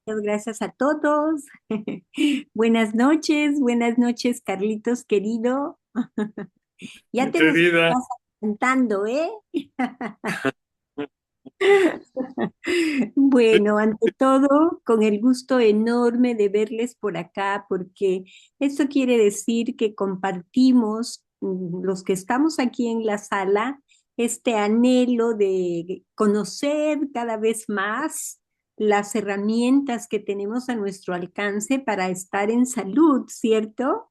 Muchas gracias a todos. Buenas noches, Carlitos querido. Ya te nos Querida, estás cantando, ¿eh? Bueno, ante todo, con el gusto enorme de verles por acá, porque eso quiere decir que compartimos, los que estamos aquí en la sala, este anhelo de conocer cada vez más las herramientas que tenemos a nuestro alcance para estar en salud, ¿cierto?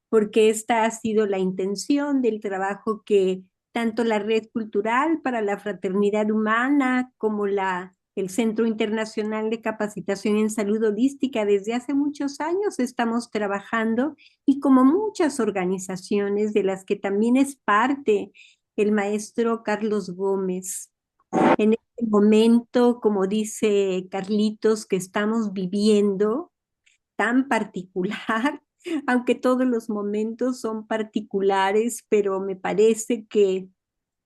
Porque esta ha sido la intención del trabajo que tanto la Red Cultural para la Fraternidad Humana como el Centro Internacional de Capacitación en Salud Holística desde hace muchos años estamos trabajando, y como muchas organizaciones de las que también es parte el maestro Carlos Gómez. En este momento, como dice Carlitos, que estamos viviendo tan particular, aunque todos los momentos son particulares, pero me parece que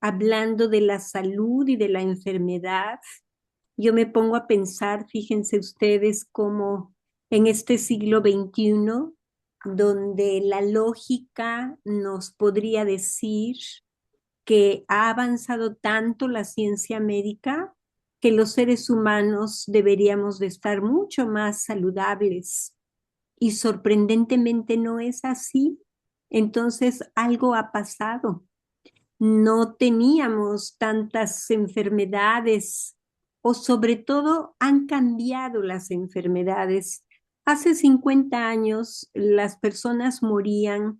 hablando de la salud y de la enfermedad, yo me pongo a pensar, fíjense ustedes, cómo en este siglo XXI, donde la lógica nos podría decir que ha avanzado tanto la ciencia médica, que los seres humanos deberíamos de estar mucho más saludables, y sorprendentemente no es así. Entonces algo ha pasado. No teníamos tantas enfermedades, o sobre todo han cambiado las enfermedades. Hace 50 años las personas morían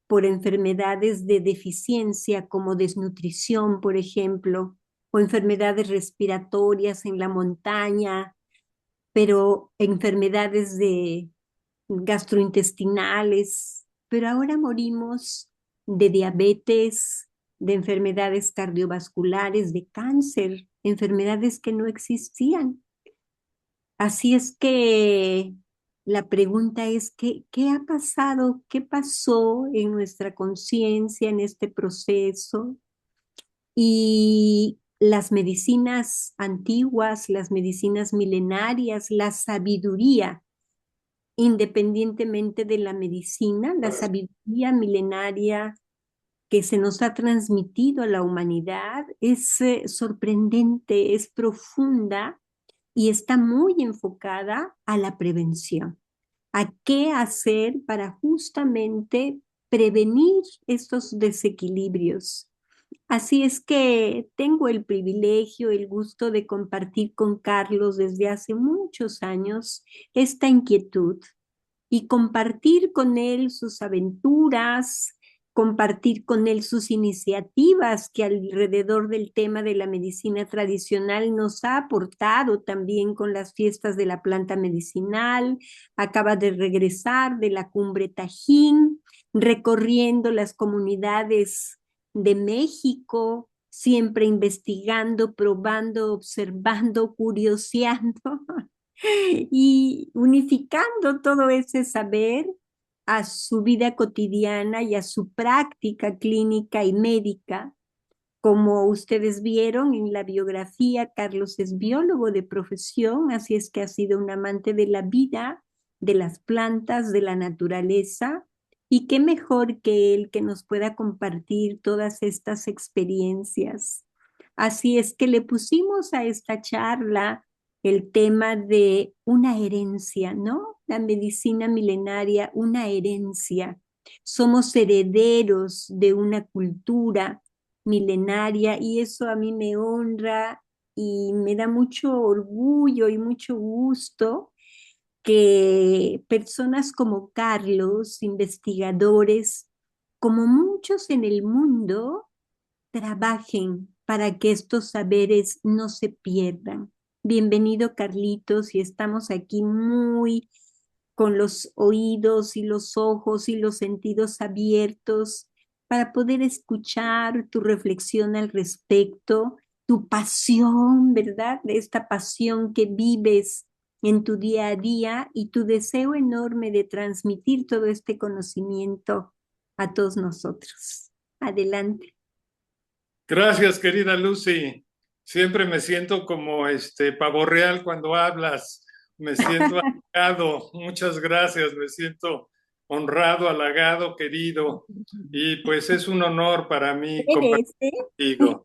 por enfermedades de deficiencia como desnutrición, por ejemplo, o enfermedades respiratorias en la montaña, pero enfermedades de gastrointestinales, pero ahora morimos de diabetes, de enfermedades cardiovasculares, de cáncer, enfermedades que no existían. Así es que la pregunta es, ¿qué ha pasado? ¿Qué pasó en nuestra conciencia en este proceso? Y las medicinas antiguas, las medicinas milenarias, la sabiduría, independientemente de la medicina, la sabiduría milenaria que se nos ha transmitido a la humanidad es sorprendente, es profunda y está muy enfocada a la prevención, a qué hacer para justamente prevenir estos desequilibrios. Así es que tengo el privilegio, el gusto de compartir con Carlos desde hace muchos años esta inquietud, y compartir con él sus aventuras, compartir con él sus iniciativas que alrededor del tema de la medicina tradicional nos ha aportado también con las fiestas de la planta medicinal. Acaba de regresar de la Cumbre Tajín, recorriendo las comunidades de México, siempre investigando, probando, observando, curioseando y unificando todo ese saber a su vida cotidiana y a su práctica clínica y médica. Como ustedes vieron en la biografía, Carlos es biólogo de profesión, así es que ha sido un amante de la vida, de las plantas, de la naturaleza, y qué mejor que él que nos pueda compartir todas estas experiencias. Así es que le pusimos a esta charla el tema de una herencia, ¿no? La medicina milenaria, una herencia. Somos herederos de una cultura milenaria, y eso a mí me honra y me da mucho orgullo y mucho gusto que personas como Carlos, investigadores, como muchos en el mundo, trabajen para que estos saberes no se pierdan. Bienvenido, Carlitos, y estamos aquí muy con los oídos y los ojos y los sentidos abiertos para poder escuchar tu reflexión al respecto, tu pasión, ¿verdad? De esta pasión que vives en tu día a día, y tu deseo enorme de transmitir todo este conocimiento a todos nosotros. Adelante. gracias, querida Lucy. Siempre me siento como pavo real cuando hablas, Me siento halagado. Muchas gracias. Me siento honrado, halagado, querido. Y pues es un honor para mí compartir Eres, ¿eh? contigo.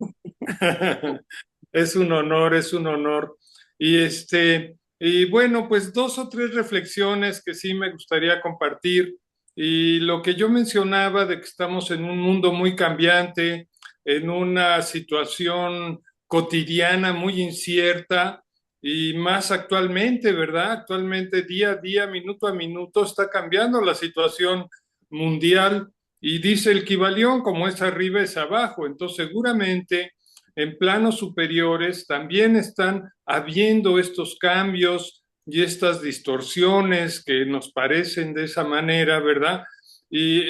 Es un honor, es un honor. Y bueno, pues dos o tres reflexiones que sí me gustaría compartir. Y lo que yo mencionaba de que estamos en un mundo muy cambiante, en una situación cotidiana muy incierta y más actualmente, ¿verdad? Actualmente, día a día, minuto a minuto, está cambiando la situación mundial y dice el Kybalión, como es arriba es abajo. Entonces, seguramente en planos superiores también están habiendo estos cambios y estas distorsiones que nos parecen de esa manera, ¿verdad? Y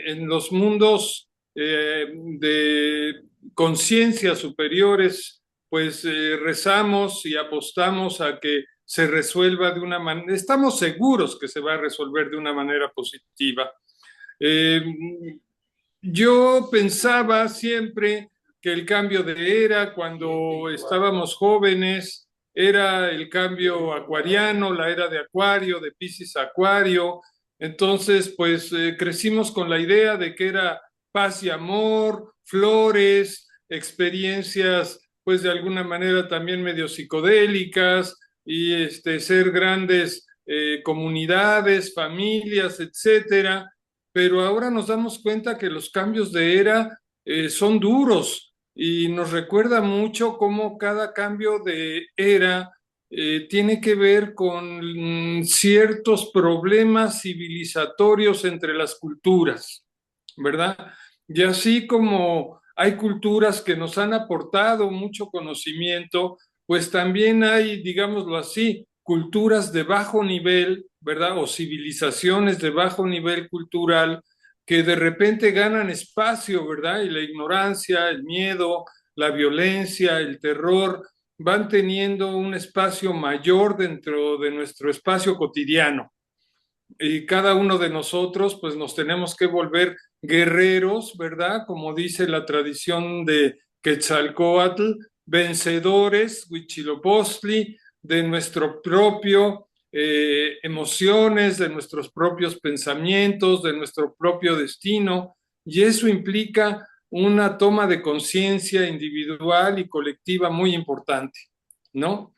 en los mundos de conciencias superiores, pues rezamos y apostamos a que se resuelva de una manera, estamos seguros que se va a resolver de una manera positiva. Eh, yo pensaba siempre que el cambio de era cuando estábamos jóvenes era el cambio acuariano, la era de Acuario, de Piscis a Acuario. Entonces, pues crecimos con la idea de que era paz y amor, flores, experiencias, pues de alguna manera también medio psicodélicas y ser grandes comunidades, familias, etcétera, pero ahora nos damos cuenta que los cambios de era son duros y nos recuerda mucho cómo cada cambio de era tiene que ver con ciertos problemas civilizatorios entre las culturas, ¿verdad? Y así como hay culturas que nos han aportado mucho conocimiento, pues también hay, digámoslo así, culturas de bajo nivel, ¿verdad? O civilizaciones de bajo nivel cultural que de repente ganan espacio, ¿verdad? Y la ignorancia, el miedo, la violencia, el terror, van teniendo un espacio mayor dentro de nuestro espacio cotidiano. Y cada uno de nosotros, pues nos tenemos que volver guerreros, ¿verdad? Como dice la tradición de Quetzalcóatl, vencedores, Huitzilopochtli, de nuestro propio emociones, de nuestros propios pensamientos, de nuestro propio destino, y eso implica una toma de conciencia individual y colectiva muy importante, ¿no?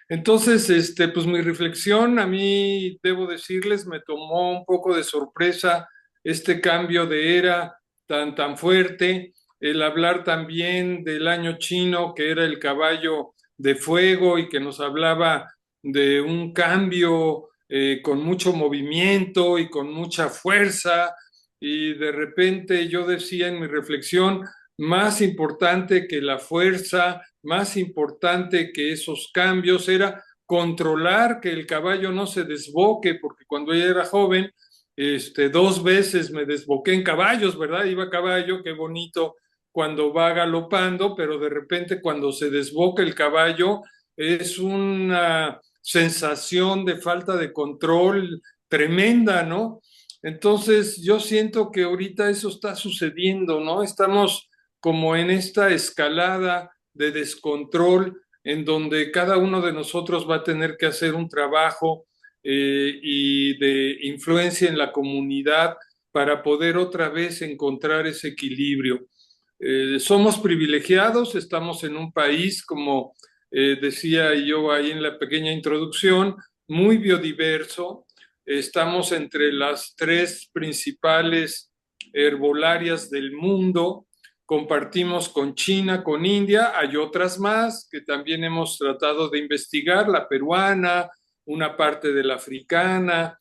Entonces, pues mi reflexión a mí, debo decirles, me tomó un poco de sorpresa este cambio de era tan fuerte, el hablar también del año chino, que era el caballo de fuego y que nos hablaba de un cambio con mucho movimiento y con mucha fuerza, y de repente yo decía en mi reflexión, más importante que la fuerza, más importante que esos cambios era controlar que el caballo no se desboque, porque cuando ella era joven, dos veces me desboqué en caballos, ¿verdad? Iba a caballo, qué bonito cuando va galopando, pero de repente cuando se desboca el caballo es una sensación de falta de control tremenda, ¿no? Entonces yo siento que ahorita eso está sucediendo, ¿no? Estamos como en esta escalada de descontrol en donde cada uno de nosotros va a tener que hacer un trabajo y de influencia en la comunidad para poder otra vez encontrar ese equilibrio. Somos privilegiados, estamos en un país, como decía yo ahí en la pequeña introducción, muy biodiverso. Estamos entre las tres principales herbolarias del mundo. Compartimos con China, con India, hay otras más que también hemos tratado de investigar, la peruana, una parte de la africana,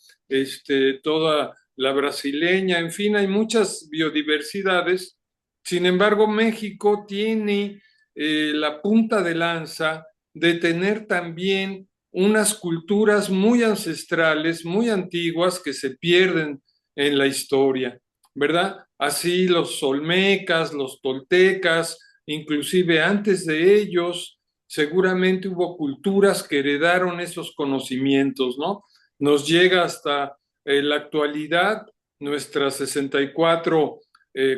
toda la brasileña, en fin, hay muchas biodiversidades. Sin embargo, México tiene la punta de lanza de tener también unas culturas muy ancestrales, muy antiguas que se pierden en la historia, ¿verdad? Así los olmecas, los toltecas, inclusive antes de ellos, seguramente hubo culturas que heredaron esos conocimientos, ¿no? Nos llega hasta la actualidad nuestras 64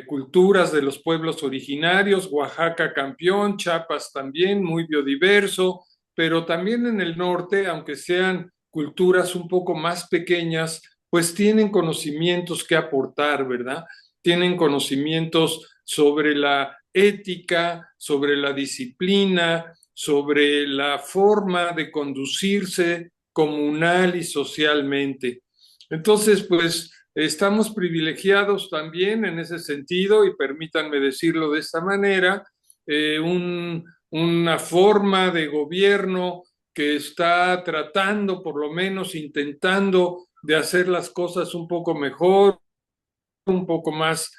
culturas de los pueblos originarios, Oaxaca campeón, Chiapas también, muy biodiverso, pero también en el norte, aunque sean culturas un poco más pequeñas, pues tienen conocimientos que aportar, ¿verdad? Tienen conocimientos sobre la ética, sobre la disciplina, sobre la forma de conducirse comunal y socialmente. Entonces, pues estamos privilegiados también en ese sentido, y permítanme decirlo de esta manera, una forma de gobierno que está tratando, por lo menos intentando, de hacer las cosas un poco mejor, un poco más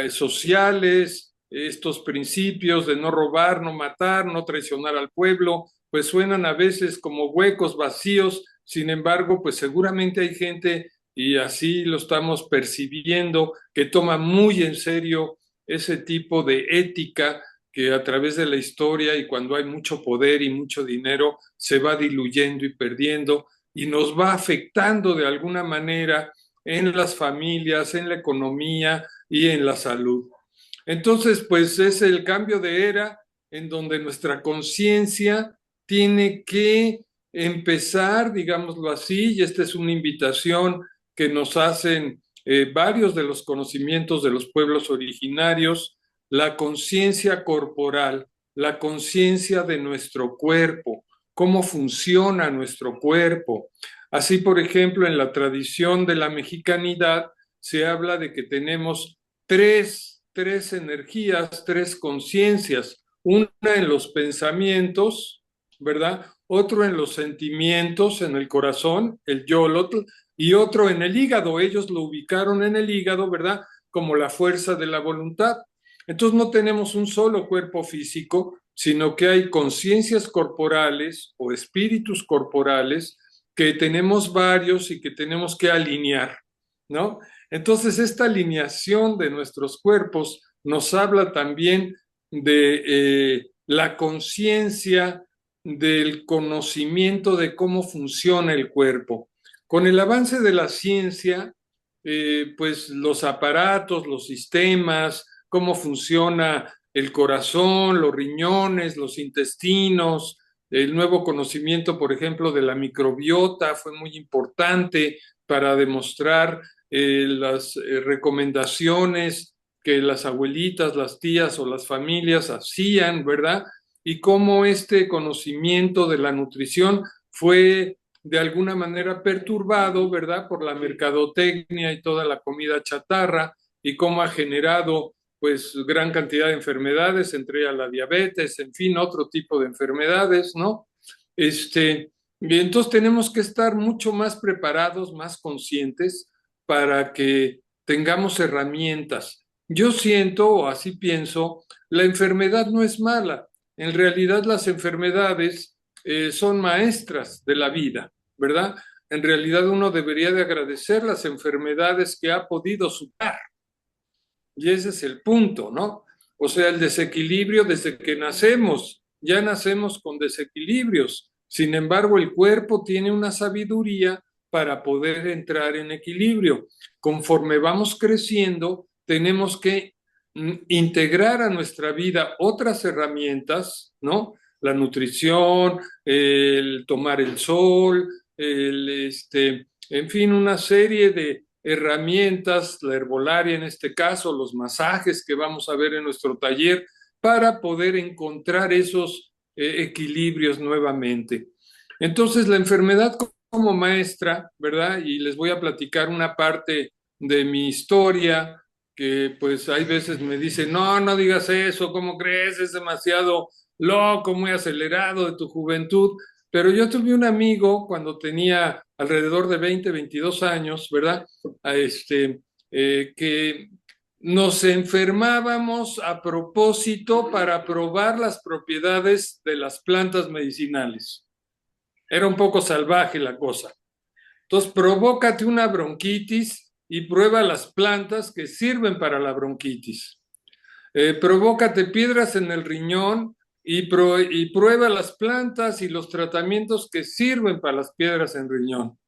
sociales. Estos principios de no robar, no matar, no traicionar al pueblo, pues suenan a veces como huecos vacíos. Sin embargo, pues seguramente hay gente, y así lo estamos percibiendo, que toma muy en serio ese tipo de ética que a través de la historia, y cuando hay mucho poder y mucho dinero, se va diluyendo y perdiendo y nos va afectando de alguna manera en las familias, en la economía y en la salud. Entonces, pues es el cambio de era en donde nuestra conciencia tiene que empezar, digámoslo así, y esta es una invitación que nos hacen varios de los conocimientos de los pueblos originarios, la conciencia corporal, la conciencia de nuestro cuerpo, cómo funciona nuestro cuerpo. Así, por ejemplo, en la tradición de la mexicanidad se habla de que tenemos tres energías, tres conciencias, una en los pensamientos, ¿verdad? Otro en los sentimientos, en el corazón, el yolotl, y otro en el hígado. Ellos lo ubicaron en el hígado, ¿verdad? Como la fuerza de la voluntad. Entonces no tenemos un solo cuerpo físico, sino que hay conciencias corporales o espíritus corporales que tenemos varios y que tenemos que alinear, ¿no? Entonces, esta alineación de nuestros cuerpos nos habla también de la conciencia del conocimiento de cómo funciona el cuerpo. Con el avance de la ciencia, pues los aparatos, los sistemas, cómo funciona el corazón, los riñones, los intestinos, el nuevo conocimiento, por ejemplo, de la microbiota fue muy importante para demostrar las recomendaciones que las abuelitas, las tías o las familias hacían, ¿verdad? Y cómo este conocimiento de la nutrición fue de alguna manera perturbado, ¿verdad? Por la mercadotecnia y toda la comida chatarra, y cómo ha generado pues gran cantidad de enfermedades, entre ellas la diabetes, en fin, otro tipo de enfermedades, ¿no? Y entonces tenemos que estar mucho más preparados, más conscientes, para que tengamos herramientas. Yo siento, o así pienso, la enfermedad no es mala. En realidad las enfermedades son maestras de la vida, ¿verdad? En realidad uno debería de agradecer las enfermedades que ha podido superar. Y ese es el punto, ¿no? O sea, el desequilibrio desde que nacemos, ya nacemos con desequilibrios. Sin embargo, el cuerpo tiene una sabiduría para poder entrar en equilibrio. Conforme vamos creciendo, tenemos que integrar a nuestra vida otras herramientas, ¿no? La nutrición, el tomar el sol, en fin, una serie de herramientas, la herbolaria en este caso, los masajes que vamos a ver en nuestro taller, para poder encontrar esos equilibrios nuevamente. Entonces, la enfermedad como maestra, ¿verdad? Y les voy a platicar una parte de mi historia, que pues hay veces me dicen, no, no digas eso, ¿cómo crees? Es demasiado loco, muy acelerado de tu juventud. Pero yo tuve un amigo cuando tenía alrededor de 20, 22 años, ¿verdad? Que nos enfermábamos a propósito para probar las propiedades de las plantas medicinales. Era un poco salvaje la cosa. Entonces, provócate una bronquitis y prueba las plantas que sirven para la bronquitis. Provócate piedras en el riñón y prueba las plantas y los tratamientos que sirven para las piedras en riñón.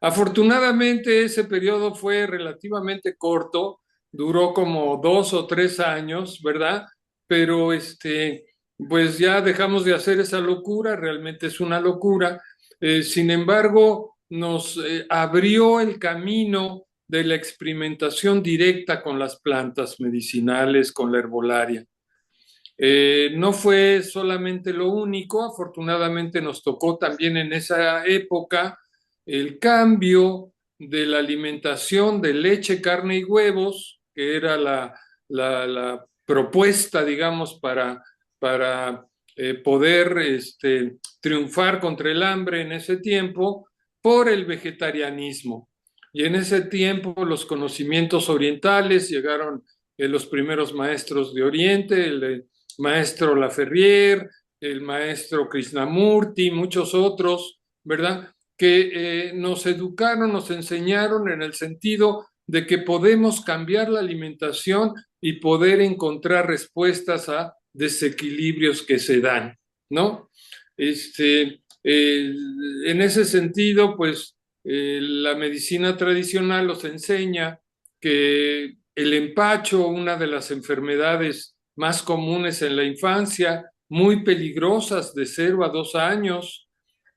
Afortunadamente, ese periodo fue relativamente corto, duró como 2 o 3 años, ¿verdad? Pero pues ya dejamos de hacer esa locura, realmente es una locura. Sin embargo, nos abrió el camino de la experimentación directa con las plantas medicinales, con la herbolaria. No fue solamente lo único, afortunadamente nos tocó también en esa época el cambio de la alimentación de leche, carne y huevos, que era la propuesta, digamos, para poder triunfar contra el hambre en ese tiempo, por el vegetarianismo. Y en ese tiempo los conocimientos orientales llegaron los primeros maestros de Oriente, el maestro Laferrier, el maestro Krishnamurti, muchos otros, ¿verdad? Que nos educaron, nos enseñaron en el sentido de que podemos cambiar la alimentación y poder encontrar respuestas a desequilibrios que se dan, ¿no? En ese sentido, pues la medicina tradicional nos enseña que el empacho, una de las enfermedades más comunes en la infancia, muy peligrosas de 0 a 2 años,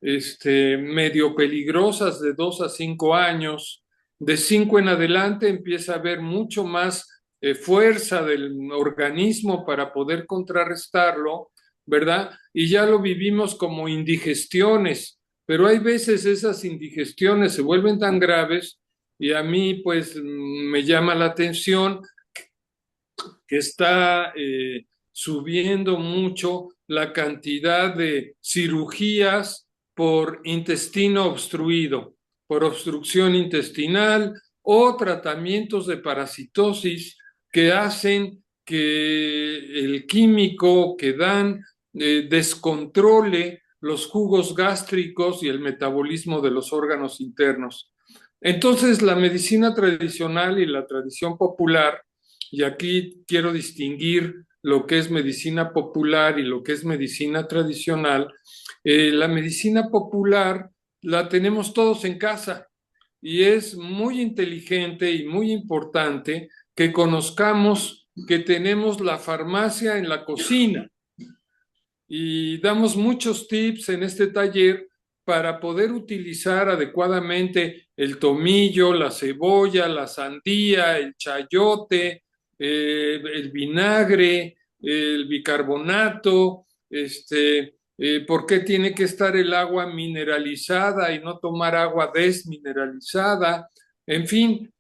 medio peligrosas de 2 a 5 años. De 5 en adelante empieza a haber mucho más fuerza del organismo para poder contrarrestarlo, ¿verdad? Y ya lo vivimos como indigestiones, pero hay veces esas indigestiones se vuelven tan graves y a mí pues me llama la atención que está subiendo mucho la cantidad de cirugías por intestino obstruido, por obstrucción intestinal o tratamientos de parasitosis que hacen que el químico que dan descontrole los jugos gástricos y el metabolismo de los órganos internos. Entonces, la medicina tradicional y la tradición popular, y aquí quiero distinguir lo que es medicina popular y lo que es medicina tradicional. La medicina popular la tenemos todos en casa y es muy inteligente y muy importante que conozcamos que tenemos la farmacia en la cocina y damos muchos tips en este taller para poder utilizar adecuadamente el tomillo, la cebolla, la sandía, el chayote, el vinagre, el bicarbonato, por qué tiene que estar el agua mineralizada y no tomar agua desmineralizada, en fin,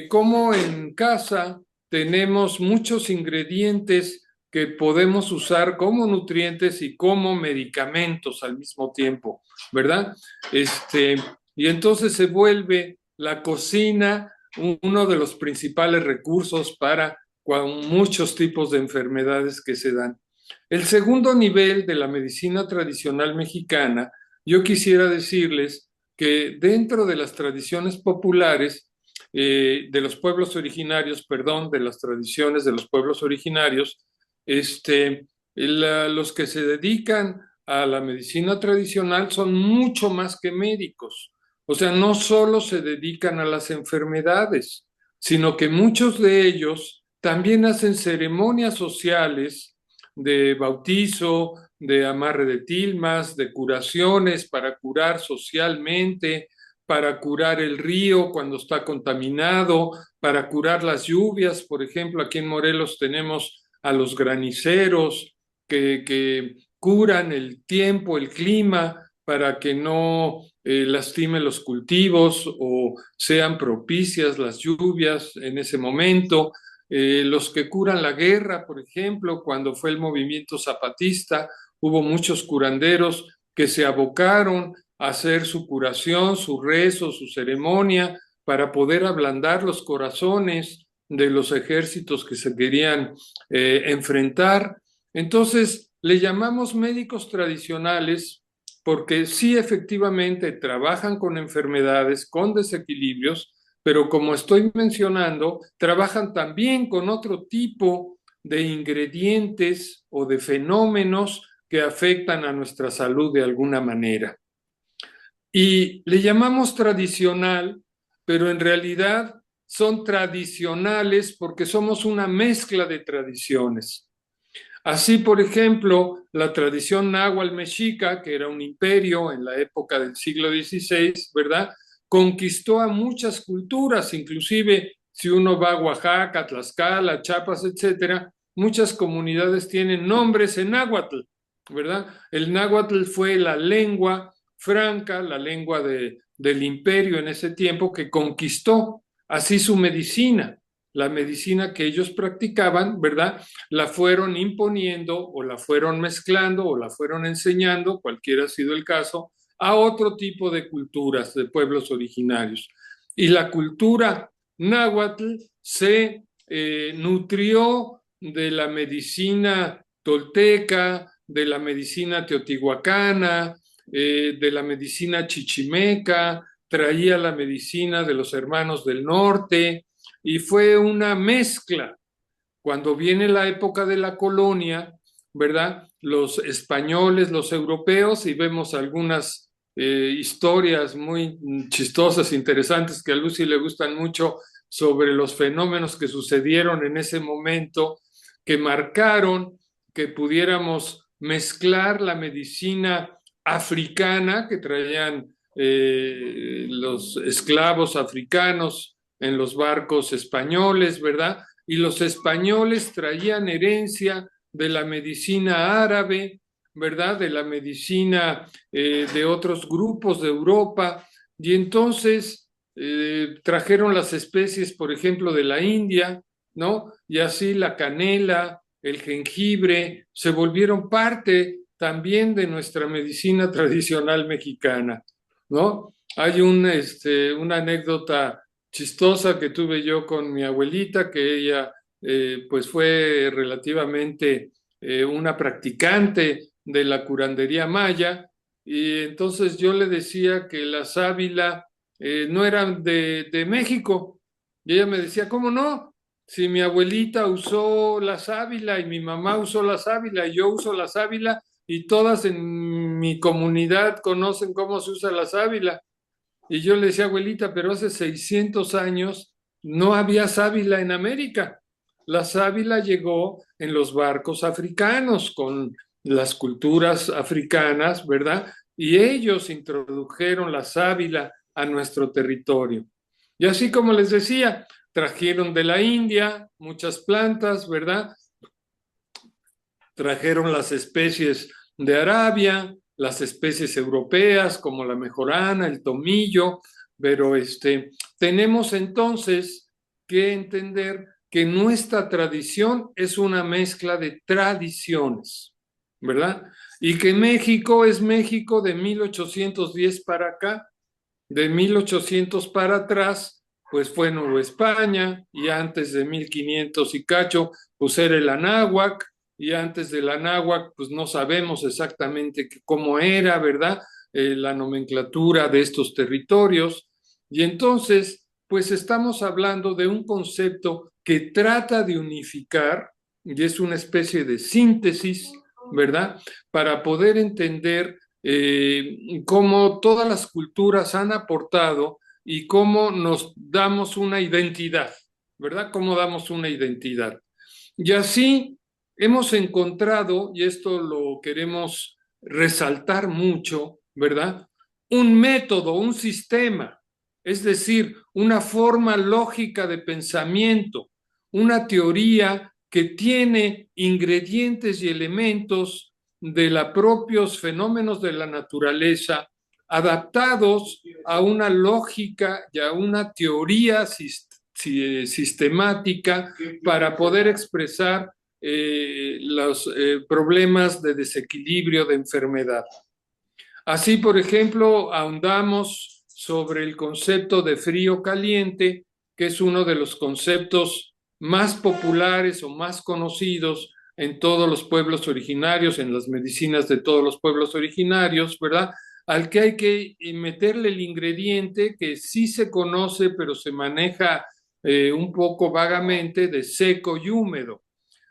cómo en casa tenemos muchos ingredientes que podemos usar como nutrientes y como medicamentos al mismo tiempo, ¿verdad? Y entonces se vuelve la cocina uno de los principales recursos para muchos tipos de enfermedades que se dan. El segundo nivel de la medicina tradicional mexicana, yo quisiera decirles que dentro de las tradiciones populares, de los pueblos originarios, perdón, de las tradiciones de los pueblos originarios, los que se dedican a la medicina tradicional son mucho más que médicos. O sea, no solo se dedican a las enfermedades, sino que muchos de ellos también hacen ceremonias sociales de bautizo, de amarre de tilmas, de curaciones para curar socialmente, para curar el río cuando está contaminado, para curar las lluvias. Por ejemplo, aquí en Morelos tenemos a los graniceros que curan el tiempo, el clima, para que no lastime los cultivos o sean propicias las lluvias en ese momento. Los que curan la guerra, por ejemplo, cuando fue el movimiento zapatista, hubo muchos curanderos que se abocaron a hacer su curación, su rezo, su ceremonia, para poder ablandar los corazones de los ejércitos que se querían enfrentar. Entonces, le llamamos médicos tradicionales porque sí efectivamente trabajan con enfermedades, con desequilibrios, pero como estoy mencionando, trabajan también con otro tipo de ingredientes o de fenómenos que afectan a nuestra salud de alguna manera. Y le llamamos tradicional, pero en realidad son tradicionales porque somos una mezcla de tradiciones. Así, por ejemplo, la tradición náhuatl mexica, que era un imperio en la época del siglo XVI, ¿verdad? Conquistó a muchas culturas, inclusive si uno va a Oaxaca, Tlaxcala, Chiapas, etcétera, muchas comunidades tienen nombres en náhuatl, ¿verdad? El náhuatl fue la lengua franca, la lengua del imperio en ese tiempo que conquistó así su medicina. La medicina que ellos practicaban, ¿verdad? La fueron imponiendo o la fueron mezclando o la fueron enseñando, cualquiera ha sido el caso, a otro tipo de culturas, de pueblos originarios. Y la cultura náhuatl se nutrió de la medicina tolteca, de la medicina teotihuacana, de la medicina chichimeca, traía la medicina de los hermanos del norte y fue una mezcla. Cuando viene la época de la colonia, ¿verdad? Los españoles, los europeos, y vemos algunas historias muy chistosas, interesantes, que a Lucy le gustan mucho sobre los fenómenos que sucedieron en ese momento, que marcaron que pudiéramos mezclar la medicina africana que traían los esclavos africanos en los barcos españoles, ¿verdad? Y los españoles traían herencia de la medicina árabe, ¿verdad? De la medicina de otros grupos de Europa, y entonces trajeron las especies, por ejemplo, de la India, ¿no? Y así la canela, el jengibre, se volvieron parte también de nuestra medicina tradicional mexicana, ¿no? Hay una anécdota chistosa que tuve yo con mi abuelita, que ella pues fue relativamente una practicante de la curandería maya, y entonces yo le decía que la sábila no eran de México, y ella me decía, ¿cómo no? Si mi abuelita usó la sábila y mi mamá usó la sábila y yo uso la sábila y todas en mi comunidad conocen cómo se usa la sábila. Y yo le decía, abuelita, pero hace 600 años no había sábila en América. La sábila llegó en los barcos africanos con las culturas africanas, ¿verdad? Y ellos introdujeron la sábila a nuestro territorio. Y así como les decía, trajeron de la India muchas plantas, ¿verdad? Trajeron las especies de Arabia, las especies europeas como la mejorana, el tomillo, pero tenemos entonces que entender que nuestra tradición es una mezcla de tradiciones, ¿verdad? Y que México es México de 1810 para acá, de 1800 para atrás, pues fue Nueva España, y antes de 1500 y cacho, pues era el Anáhuac, y antes del Anáhuac, pues no sabemos exactamente cómo era, ¿verdad? La nomenclatura de estos territorios. Y entonces, pues estamos hablando de un concepto que trata de unificar, y es una especie de síntesis, ¿verdad? Para poder entender cómo todas las culturas han aportado y cómo nos damos una identidad, ¿verdad? Cómo damos una identidad. Y así hemos encontrado, y esto lo queremos resaltar mucho, ¿verdad? Un método, un sistema, es decir, una forma lógica de pensamiento, una teoría que tiene ingredientes y elementos de los propios fenómenos de la naturaleza adaptados a una lógica y a una teoría sistemática para poder expresar los problemas de desequilibrio, de enfermedad. Así, por ejemplo, ahondamos sobre el concepto de frío-caliente, que es uno de los conceptos más populares o más conocidos en todos los pueblos originarios, en las medicinas de todos los pueblos originarios, ¿verdad? Al que hay que meterle el ingrediente que sí se conoce, pero se maneja un poco vagamente, de seco y húmedo.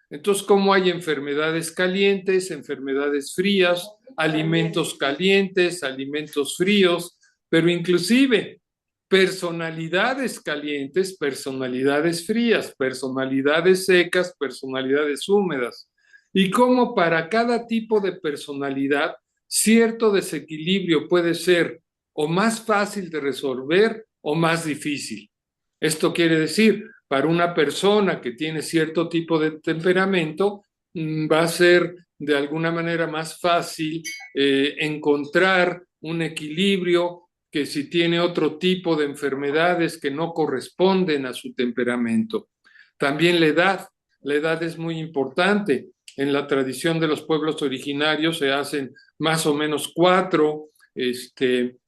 Entonces, ¿cómo hay enfermedades calientes, enfermedades frías, alimentos calientes, alimentos fríos, pero inclusive personalidades calientes, personalidades frías, personalidades secas, personalidades húmedas? y cómo para cada tipo de personalidad cierto desequilibrio puede ser o más fácil de resolver o más difícil. Esto quiere decir, para una persona que tiene cierto tipo de temperamento, va a ser de alguna manera más fácil encontrar un equilibrio que si tiene otro tipo de enfermedades que no corresponden a su temperamento. También la edad es muy importante. En la tradición de los pueblos originarios se hacen más o menos 4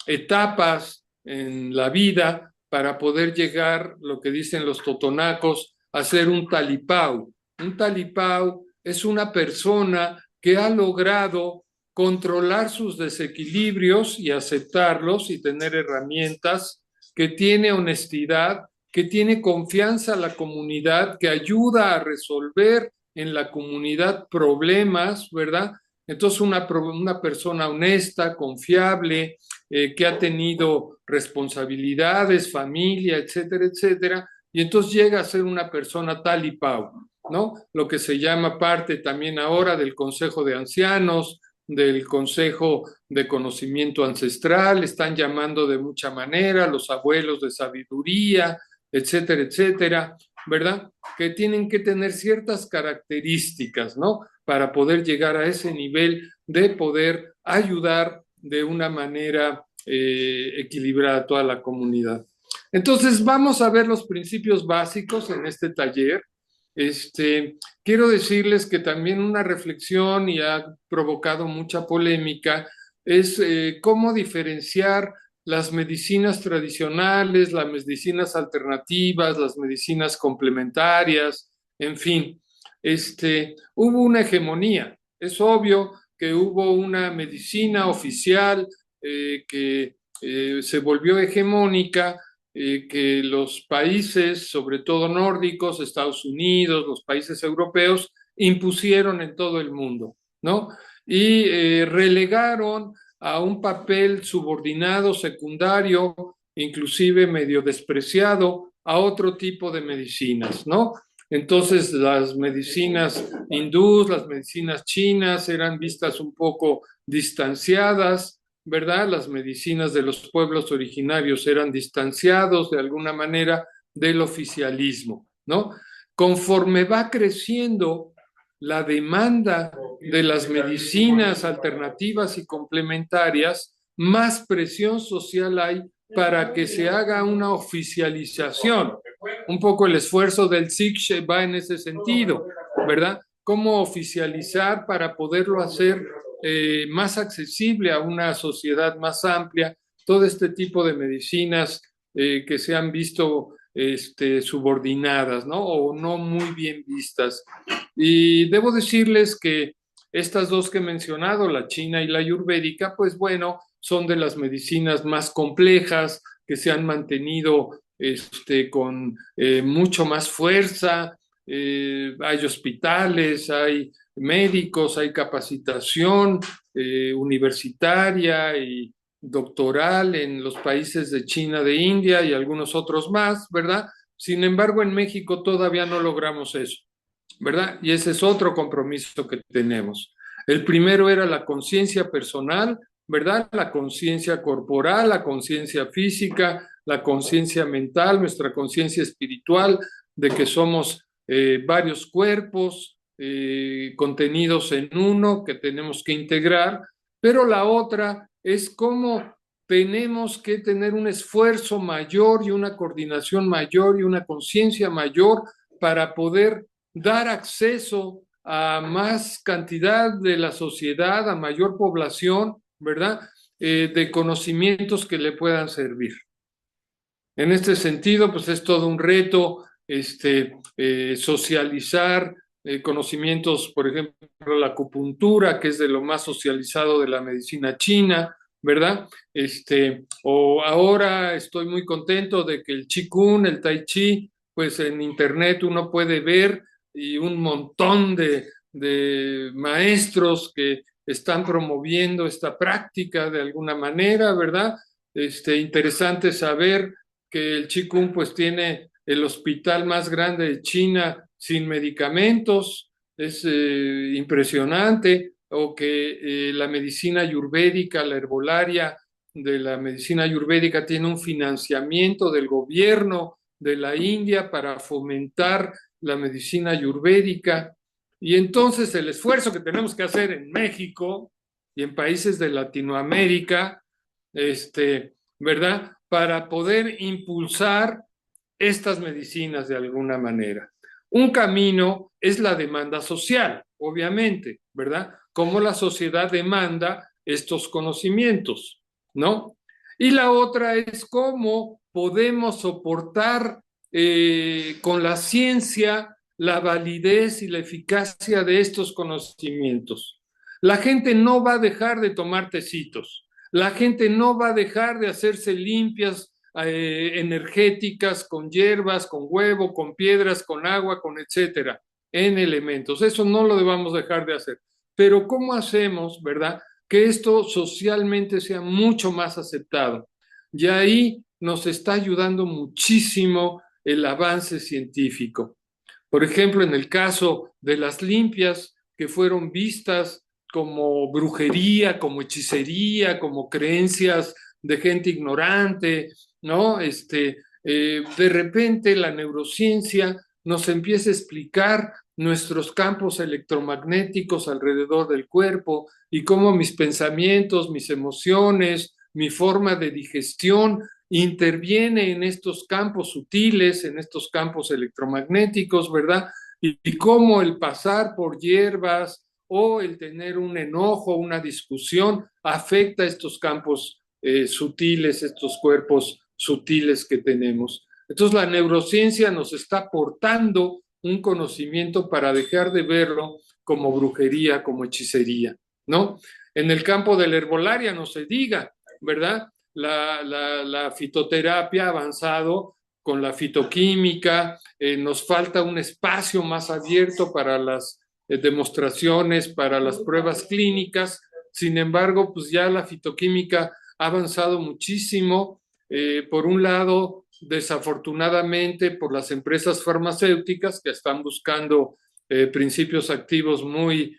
etapas en la vida para poder llegar, lo que dicen los totonacos, a ser un talipau. Un talipau es una persona que ha logrado controlar sus desequilibrios y aceptarlos y tener herramientas, que tiene honestidad, que tiene confianza en la comunidad, que ayuda a resolver en la comunidad problemas, ¿verdad? Entonces, una persona honesta, confiable, que ha tenido responsabilidades, familia, etcétera, etcétera, y entonces llega a ser una persona tal y pau, ¿no? Lo que se llama parte también ahora del Consejo de Ancianos, del Consejo de Conocimiento Ancestral, están llamando de mucha manera los abuelos de sabiduría, etcétera, etcétera, ¿verdad? Que tienen que tener ciertas características, ¿no? Para poder llegar a ese nivel de poder ayudar de una manera equilibrada a toda la comunidad. Entonces, vamos a ver los principios básicos en este taller. Quiero decirles que también una reflexión y ha provocado mucha polémica es cómo diferenciar las medicinas tradicionales, las medicinas alternativas, las medicinas complementarias, en fin, hubo una hegemonía. Es obvio que hubo una medicina oficial que se volvió hegemónica, que los países, sobre todo nórdicos, Estados Unidos, los países europeos, impusieron en todo el mundo, ¿no? Y relegaron a un papel subordinado, secundario, inclusive medio despreciado, a otro tipo de medicinas, ¿no? Entonces las medicinas hindús, las medicinas chinas eran vistas un poco distanciadas, ¿verdad? Las medicinas de los pueblos originarios eran distanciados de alguna manera del oficialismo, ¿no? Conforme va creciendo la demanda de las medicinas alternativas y complementarias, más presión social hay para que se haga una oficialización. Un poco el esfuerzo del SIC va en ese sentido, ¿verdad? Cómo oficializar para poderlo hacer más accesible a una sociedad más amplia, todo este tipo de medicinas que se han visto subordinadas, ¿no? O no muy bien vistas. Y debo decirles que estas dos que he mencionado, la china y la ayurvédica, pues bueno, son de las medicinas más complejas que se han mantenido con mucho más fuerza. Hay hospitales, hay médicos, hay capacitación universitaria y doctoral en los países de China, de India y algunos otros más, ¿verdad? Sin embargo, en México todavía no logramos eso, ¿verdad? Y ese es otro compromiso que tenemos. El primero era la conciencia personal, ¿verdad? La conciencia corporal, la conciencia física, la conciencia mental, nuestra conciencia espiritual, de que somos varios cuerpos contenidos en uno que tenemos que integrar, pero la otra es cómo tenemos que tener un esfuerzo mayor y una coordinación mayor y una conciencia mayor para poder dar acceso a más cantidad de la sociedad, a mayor población, ¿verdad? De conocimientos que le puedan servir. En este sentido, pues es todo un reto socializar conocimientos, por ejemplo, la acupuntura, que es de lo más socializado de la medicina china, ¿verdad? O ahora estoy muy contento de que el Qigong, el Tai Chi, pues en internet uno puede ver y un montón de maestros que están promoviendo esta práctica de alguna manera, ¿verdad? Interesante saber que el Qigong pues tiene el hospital más grande de China sin medicamentos, es impresionante, o que la medicina ayurvédica, la herbolaria de la medicina ayurvédica tiene un financiamiento del gobierno de la India para fomentar la medicina ayurvédica. Y entonces el esfuerzo que tenemos que hacer en México y en países de Latinoamérica, ¿verdad? Para poder impulsar estas medicinas de alguna manera. Un camino es la demanda social, obviamente, ¿verdad? Cómo la sociedad demanda estos conocimientos, ¿no? Y la otra es cómo podemos soportar con la ciencia la validez y la eficacia de estos conocimientos. La gente no va a dejar de tomar tecitos, la gente no va a dejar de hacerse limpias energéticas con hierbas, con huevo, con piedras, con agua, con etcétera, en elementos. Eso no lo debamos dejar de hacer. Pero ¿cómo hacemos, verdad, que esto socialmente sea mucho más aceptado? Y ahí nos está ayudando muchísimo el avance científico. Por ejemplo, en el caso de las limpias que fueron vistas como brujería, como hechicería, como creencias de gente ignorante, ¿no? De repente la neurociencia nos empieza a explicar nuestros campos electromagnéticos alrededor del cuerpo y cómo mis pensamientos, mis emociones, mi forma de digestión interviene en estos campos sutiles, en estos campos electromagnéticos, ¿verdad? Y cómo el pasar por hierbas o el tener un enojo, una discusión, afecta estos campos sutiles, estos cuerpos sutiles que tenemos. Entonces la neurociencia nos está aportando un conocimiento para dejar de verlo como brujería, como hechicería, ¿no? En el campo de la herbolaria no se diga, ¿verdad? La fitoterapia ha avanzado con la fitoquímica, nos falta un espacio más abierto para las demostraciones, para las pruebas clínicas. Sin embargo, pues ya la fitoquímica ha avanzado muchísimo. Por un lado, desafortunadamente, por las empresas farmacéuticas que están buscando principios activos muy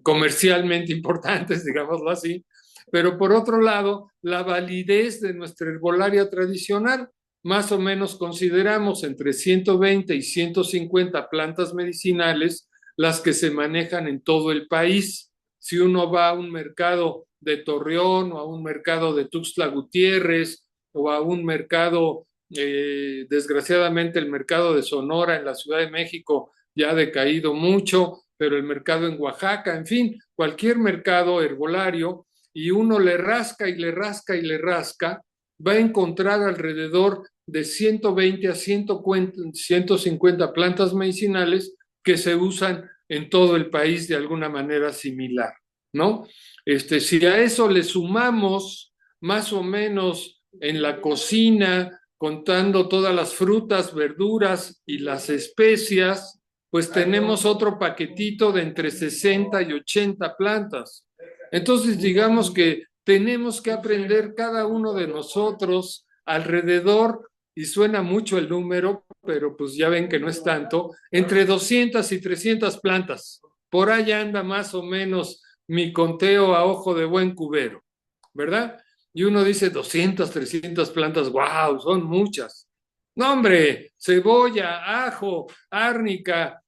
comercialmente importantes, digámoslo así, pero por otro lado, la validez de nuestra herbolaria tradicional, más o menos consideramos entre 120 y 150 plantas medicinales las que se manejan en todo el país. Si uno va a un mercado de Torreón o a un mercado de Tuxtla Gutiérrez o a un mercado, desgraciadamente el mercado de Sonora en la Ciudad de México ya ha decaído mucho, pero el mercado en Oaxaca, en fin, cualquier mercado herbolario, y uno le rasca y le rasca y le rasca, va a encontrar alrededor de 120 a 150 plantas medicinales que se usan en todo el país de alguna manera similar, ¿no? Si a eso le sumamos más o menos en la cocina, contando todas las frutas, verduras y las especias, pues tenemos otro paquetito de entre 60 y 80 plantas. Entonces, digamos que tenemos que aprender cada uno de nosotros alrededor, y suena mucho el número, pero pues ya ven que no es tanto, entre 200 y 300 plantas. Por ahí anda más o menos mi conteo a ojo de buen cubero, ¿verdad? Y uno dice 200, 300 plantas, wow, son muchas. No, hombre, cebolla, ajo, árnica,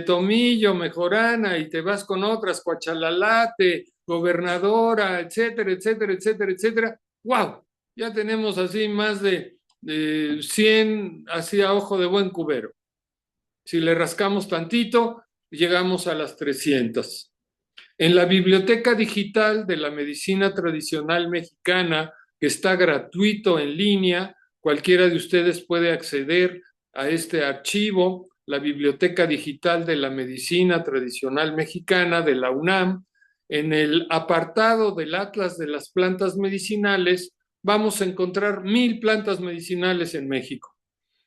tomillo, mejorana, y te vas con otras, cuachalalate, gobernadora, etcétera, etcétera, etcétera, etcétera. ¡Wow! Ya tenemos así más de 100 así a ojo de buen cubero. Si le rascamos tantito, llegamos a las 300. En la biblioteca digital de la medicina tradicional mexicana, que está gratuito en línea, cualquiera de ustedes puede acceder a este archivo, la biblioteca digital de la medicina tradicional mexicana de la UNAM. En el apartado del Atlas de las plantas medicinales, vamos a encontrar 1000 plantas medicinales en México,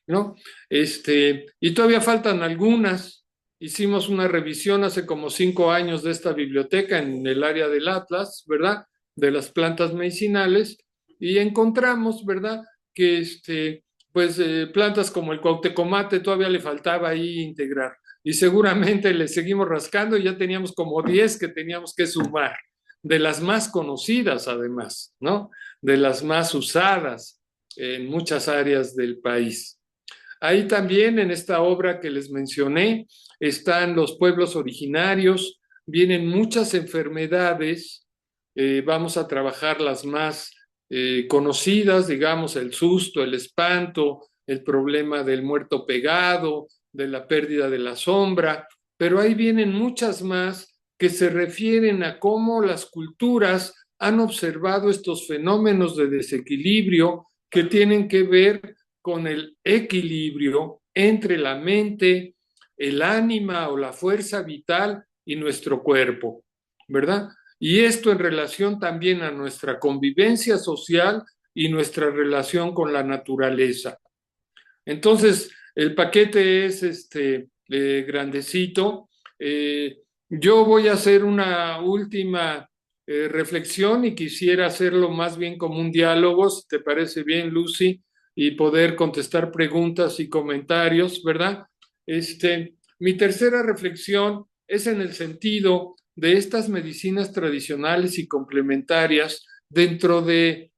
¿no? Y todavía faltan algunas. Hicimos una revisión hace como 5 años de esta biblioteca en el área del Atlas, ¿verdad? De las plantas medicinales, y encontramos, ¿verdad? Que pues plantas como el cuauhtecomate todavía le faltaba ahí integrar. y seguramente le seguimos rascando y ya teníamos como 10 que teníamos que sumar, de las más conocidas además, ¿no? De las más usadas en muchas áreas del país. Ahí también en esta obra que les mencioné están los pueblos originarios, vienen muchas enfermedades, vamos a trabajar las más conocidas, digamos, el susto, el espanto, el problema del muerto pegado, de la pérdida de la sombra, pero ahí vienen muchas más que se refieren a cómo las culturas han observado estos fenómenos de desequilibrio que tienen que ver con el equilibrio entre la mente, el ánima o la fuerza vital y nuestro cuerpo, ¿verdad? Y esto en relación también a nuestra convivencia social y nuestra relación con la naturaleza. Entonces, el paquete es grandecito. Yo voy a hacer una última reflexión y quisiera hacerlo más bien como un diálogo, si te parece bien, Lucy, y poder contestar preguntas y comentarios, ¿verdad? Mi tercera reflexión es en el sentido de estas medicinas tradicionales y complementarias dentro de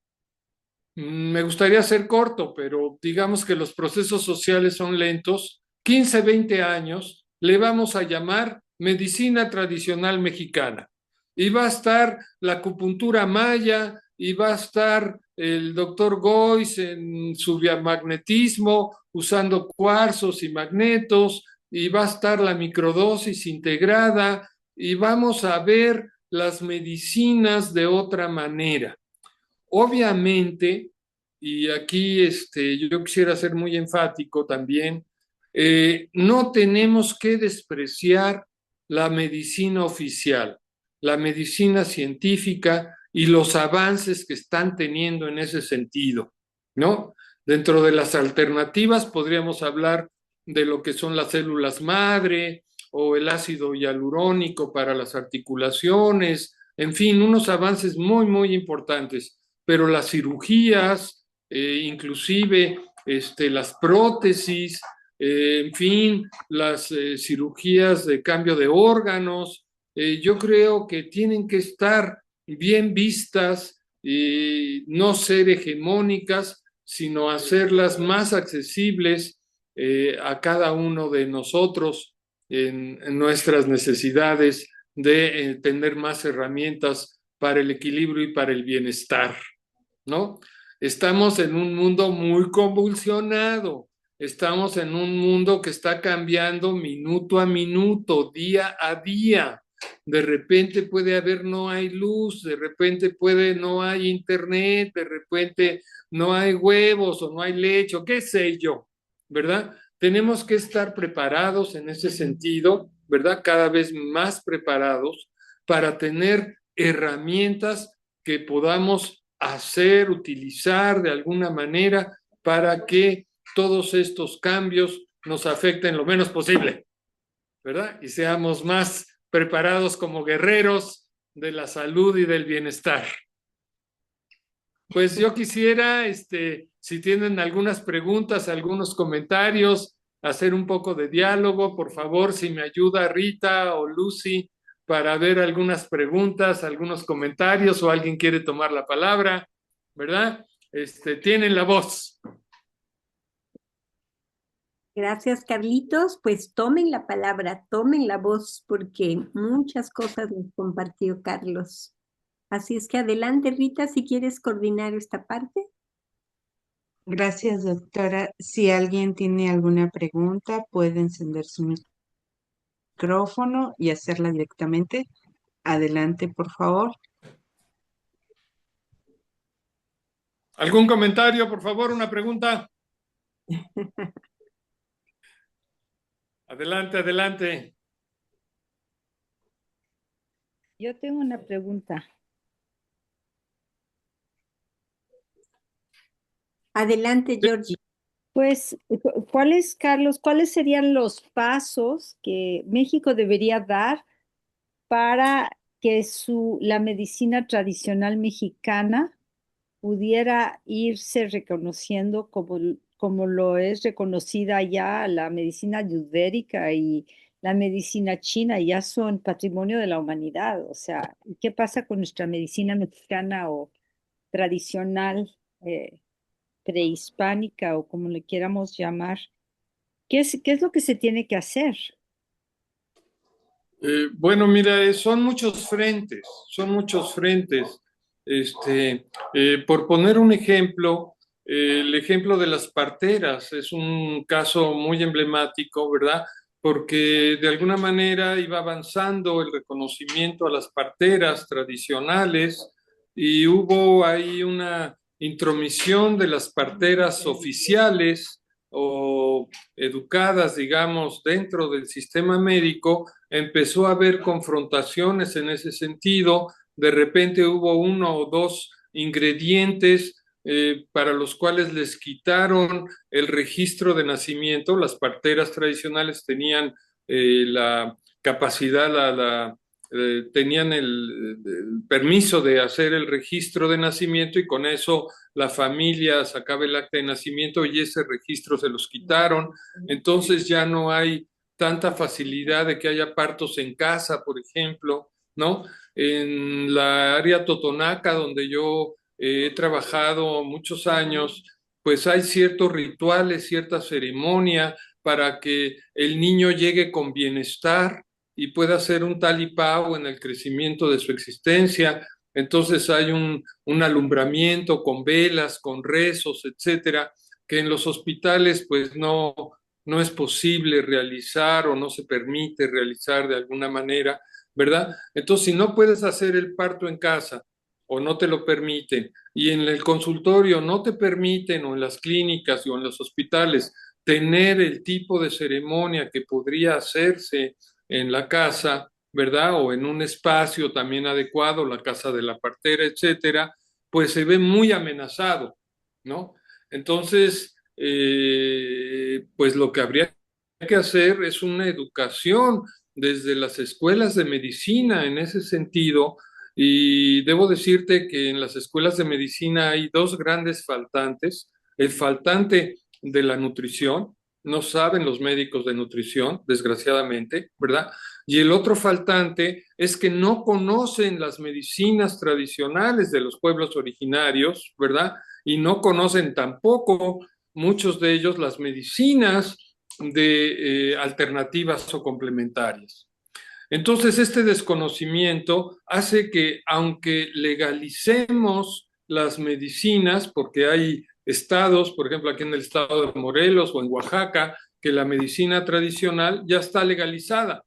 me gustaría ser corto, pero digamos que los procesos sociales son lentos. 15, 20 años le vamos a llamar medicina tradicional mexicana. Y va a estar la acupuntura maya, y va a estar el doctor Gois en su biomagnetismo, usando cuarzos y magnetos, y va a estar la microdosis integrada, y vamos a ver las medicinas de otra manera. Obviamente, y aquí yo quisiera ser muy enfático también, no tenemos que despreciar la medicina oficial, la medicina científica y los avances que están teniendo en ese sentido, ¿no? Dentro de las alternativas podríamos hablar de lo que son las células madre o el ácido hialurónico para las articulaciones, en fin, unos avances muy, muy importantes, pero las cirugías, inclusive las prótesis, en fin, las cirugías de cambio de órganos, yo creo que tienen que estar bien vistas y no ser hegemónicas, sino hacerlas más accesibles a cada uno de nosotros en nuestras necesidades de tener más herramientas para el equilibrio y para el bienestar, ¿no? Estamos en un mundo muy convulsionado, estamos en un mundo que está cambiando minuto a minuto, día a día. De repente puede haber no hay luz, de repente puede no hay internet, de repente no hay huevos o no hay leche, o qué sé yo, ¿verdad? Tenemos que estar preparados en ese sentido, ¿verdad? Cada vez más preparados para tener herramientas que podamos hacer, utilizar de alguna manera para que todos estos cambios nos afecten lo menos posible, ¿verdad? Y seamos más preparados como guerreros de la salud y del bienestar. Pues yo quisiera, si tienen algunas preguntas, algunos comentarios, hacer un poco de diálogo, por favor, si me ayuda Rita o Lucy para ver algunas preguntas, algunos comentarios o alguien quiere tomar la palabra, ¿verdad? Tienen la voz. Gracias, Carlitos. Pues tomen la palabra, tomen la voz, porque muchas cosas nos compartió Carlos. Así es que adelante, Rita, si quieres coordinar esta parte. Gracias, doctora. Si alguien tiene alguna pregunta, puede encender su micrófono y hacerla directamente. Adelante, por favor. ¿Algún comentario, por favor? ¿Una pregunta? Adelante, adelante. Yo tengo una pregunta. Adelante, Georgie. Pues, Carlos, cuáles serían los pasos que México debería dar para que la medicina tradicional mexicana pudiera irse reconociendo como lo es reconocida ya la medicina ayurvédica y la medicina china ya son patrimonio de la humanidad. O sea, ¿qué pasa con nuestra medicina mexicana o tradicional, prehispánica o como le queramos llamar? Qué es lo que se tiene que hacer? Bueno, mira, son muchos frentes, son muchos frentes. Por poner un ejemplo, el ejemplo de las parteras es un caso muy emblemático, ¿verdad? Porque de alguna manera iba avanzando el reconocimiento a las parteras tradicionales y hubo ahí una intromisión de las parteras oficiales o educadas, digamos, dentro del sistema médico. Empezó a haber confrontaciones en ese sentido. De repente hubo uno o dos ingredientes para los cuales les quitaron el registro de nacimiento. Las parteras tradicionales tenían la capacidad, tenían el permiso de hacer el registro de nacimiento y con eso la familia sacaba el acta de nacimiento y ese registro se los quitaron. Entonces ya no hay tanta facilidad de que haya partos en casa, por ejemplo, ¿no? En la área totonaca, donde yo he trabajado muchos años, pues hay ciertos rituales, cierta ceremonia para que el niño llegue con bienestar y pueda hacer un talipao en el crecimiento de su existencia. Entonces hay un alumbramiento con velas, con rezos, etcétera, que en los hospitales pues no es posible realizar o no se permite realizar de alguna manera, ¿verdad? Entonces, si no puedes hacer el parto en casa o no te lo permiten y en el consultorio no te permiten o en las clínicas o en los hospitales tener el tipo de ceremonia que podría hacerse en la casa, ¿verdad? O en un espacio también adecuado, la casa de la partera, etcétera, pues se ve muy amenazado, ¿no? Entonces, pues lo que habría que hacer es una educación desde las escuelas de medicina en ese sentido. Y debo decirte que en las escuelas de medicina hay dos grandes faltantes. El faltante de la nutrición, no saben los médicos de nutrición, desgraciadamente, ¿verdad? Y el otro faltante es que no conocen las medicinas tradicionales de los pueblos originarios, ¿verdad? Y no conocen tampoco muchos de ellos las medicinas de alternativas o complementarias. Entonces, este desconocimiento hace que, aunque legalicemos las medicinas, porque hay estados, por ejemplo, aquí en el estado de Morelos o en Oaxaca, que la medicina tradicional ya está legalizada,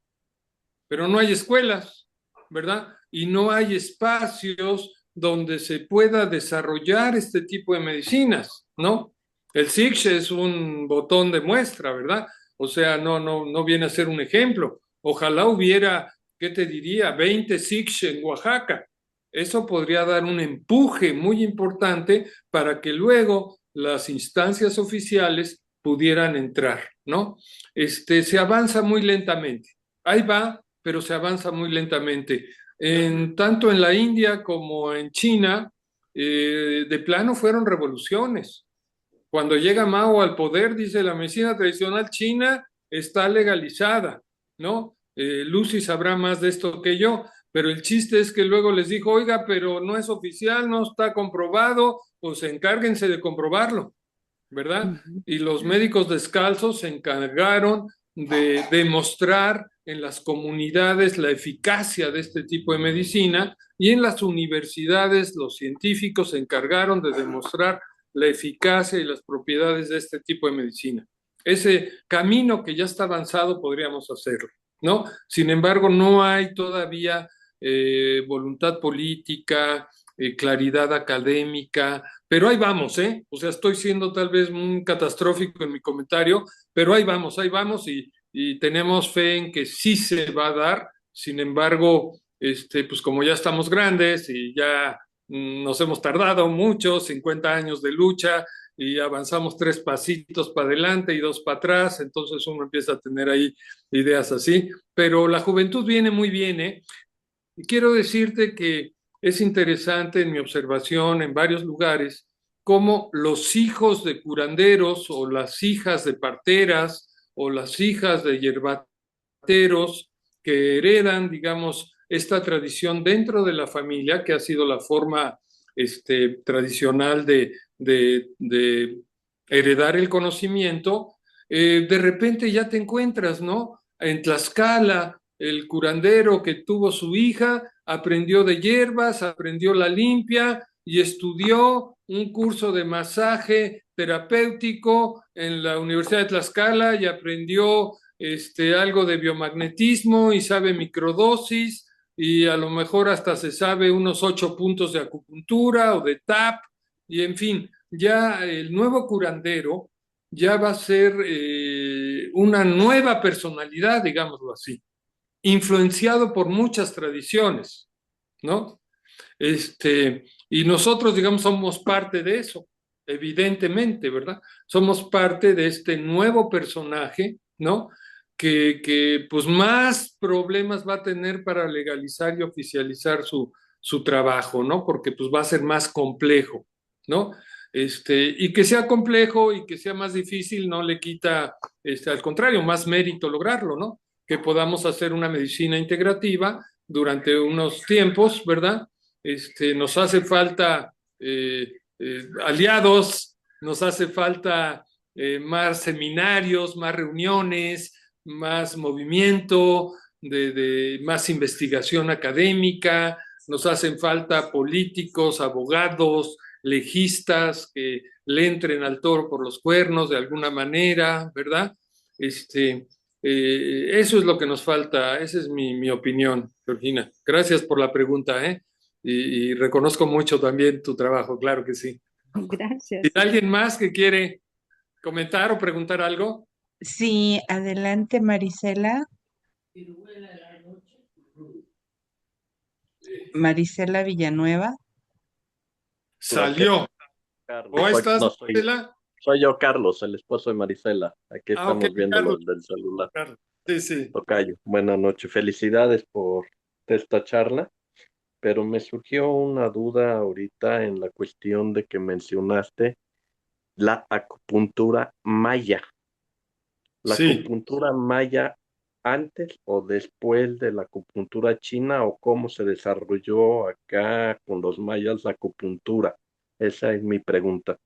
pero no hay escuelas, ¿verdad? Y no hay espacios donde se pueda desarrollar este tipo de medicinas, ¿no? El SIGCHE es un botón de muestra, ¿verdad? O sea, no viene a ser un ejemplo. Ojalá hubiera, ¿qué te diría? 20 SIGCHE en Oaxaca. Eso podría dar un empuje muy importante para que luego las instancias oficiales pudieran entrar, ¿no? Se avanza muy lentamente. Ahí va, pero se avanza muy lentamente. Tanto en la India como en China, de plano fueron revoluciones. Cuando llega Mao al poder, dice la medicina tradicional china está legalizada, ¿no? Lucy sabrá más de esto que yo, pero el chiste es que luego les dijo, oiga, pero no es oficial, no está comprobado, pues encárguense de comprobarlo, ¿verdad? Ujú. Y los médicos descalzos se encargaron de demostrar en las comunidades la eficacia de este tipo de medicina y en las universidades los científicos se encargaron de demostrar la eficacia y las propiedades de este tipo de medicina. Ese camino que ya está avanzado podríamos hacerlo, ¿no? Sin embargo, no hay todavía voluntad política, claridad académica, pero ahí vamos, ¿eh? O sea, estoy siendo tal vez muy catastrófico en mi comentario, pero ahí vamos y tenemos fe en que sí se va a dar. Sin embargo, pues como ya estamos grandes y ya nos hemos tardado mucho, 50 años de lucha y avanzamos 3 pasitos para adelante y 2 para atrás, entonces uno empieza a tener ahí ideas así, pero la juventud viene muy bien, ¿eh? Y quiero decirte que es interesante en mi observación en varios lugares cómo los hijos de curanderos o las hijas de parteras o las hijas de que heredan, digamos, esta tradición dentro de la familia, que ha sido la forma tradicional de heredar el conocimiento. De repente ya te encuentras, ¿no? En Tlaxcala, el curandero que tuvo su hija, aprendió de hierbas, aprendió la limpia y estudió un curso de masaje terapéutico en la Universidad de Tlaxcala y aprendió algo de biomagnetismo y sabe microdosis y a lo mejor hasta se sabe unos 8 puntos de acupuntura o de TAP y en fin, ya el nuevo curandero ya va a ser una nueva personalidad, digámoslo así, influenciado por muchas tradiciones, ¿no? Y nosotros, digamos, somos parte de eso, evidentemente, ¿verdad? Somos parte de este nuevo personaje, ¿no? Que pues más problemas va a tener para legalizar y oficializar su trabajo, ¿no? Porque pues va a ser más complejo, ¿no? Y que sea complejo y que sea más difícil no le quita, al contrario, más mérito lograrlo, ¿no? Que podamos hacer una medicina integrativa durante unos tiempos, ¿verdad? Nos hace falta aliados, nos hace falta más seminarios, más reuniones, más movimiento, de más investigación académica, nos hacen falta políticos, abogados, legistas que le entren al toro por los cuernos de alguna manera, ¿verdad? Eso es lo que nos falta, esa es mi opinión, Georgina. Gracias por la pregunta, ¿eh? Y reconozco mucho también tu trabajo, claro que sí. Gracias. ¿Y alguien más que quiere comentar o preguntar algo? Sí, adelante, Marisela. Marisela Villanueva. Salió. Carlos, ¿O estás, no, soy, Marcela? soy yo, Carlos, el esposo de Marisela. Aquí Ah, ok, estamos viendo Carlos. lo del celular. Carlos. Sí, sí. Tocayo, buenas noches. Felicidades por esta charla, pero me surgió una duda ahorita en la cuestión de que mencionaste la acupuntura maya. ¿La Sí. acupuntura maya antes o después de la acupuntura china o cómo se desarrolló acá con los mayas la acupuntura? Esa es mi pregunta.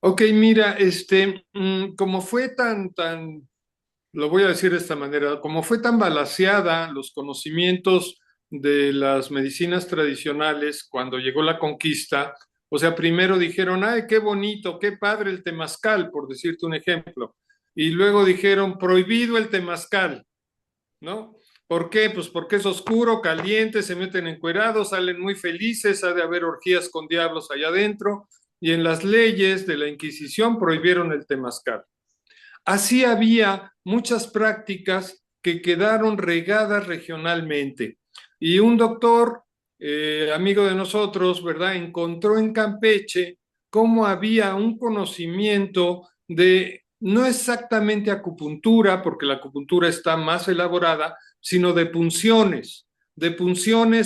Ok, mira, como fue lo voy a decir de esta manera, como fue tan balaceada los conocimientos de las medicinas tradicionales cuando llegó la conquista, o sea, primero dijeron, ay, qué bonito, qué padre el temazcal, por decirte un ejemplo, y luego dijeron, prohibido el temazcal, ¿no? ¿Por qué? Pues porque es oscuro, caliente, se meten encuerados, salen muy felices, ha de haber orgías con diablos allá adentro, y en las leyes de la Inquisición prohibieron el temazcal. Así había muchas prácticas que quedaron regadas regionalmente. Y un doctor, amigo de nosotros, ¿verdad?, encontró en Campeche cómo había un conocimiento de, no exactamente acupuntura, porque la acupuntura está más elaborada, sino de punciones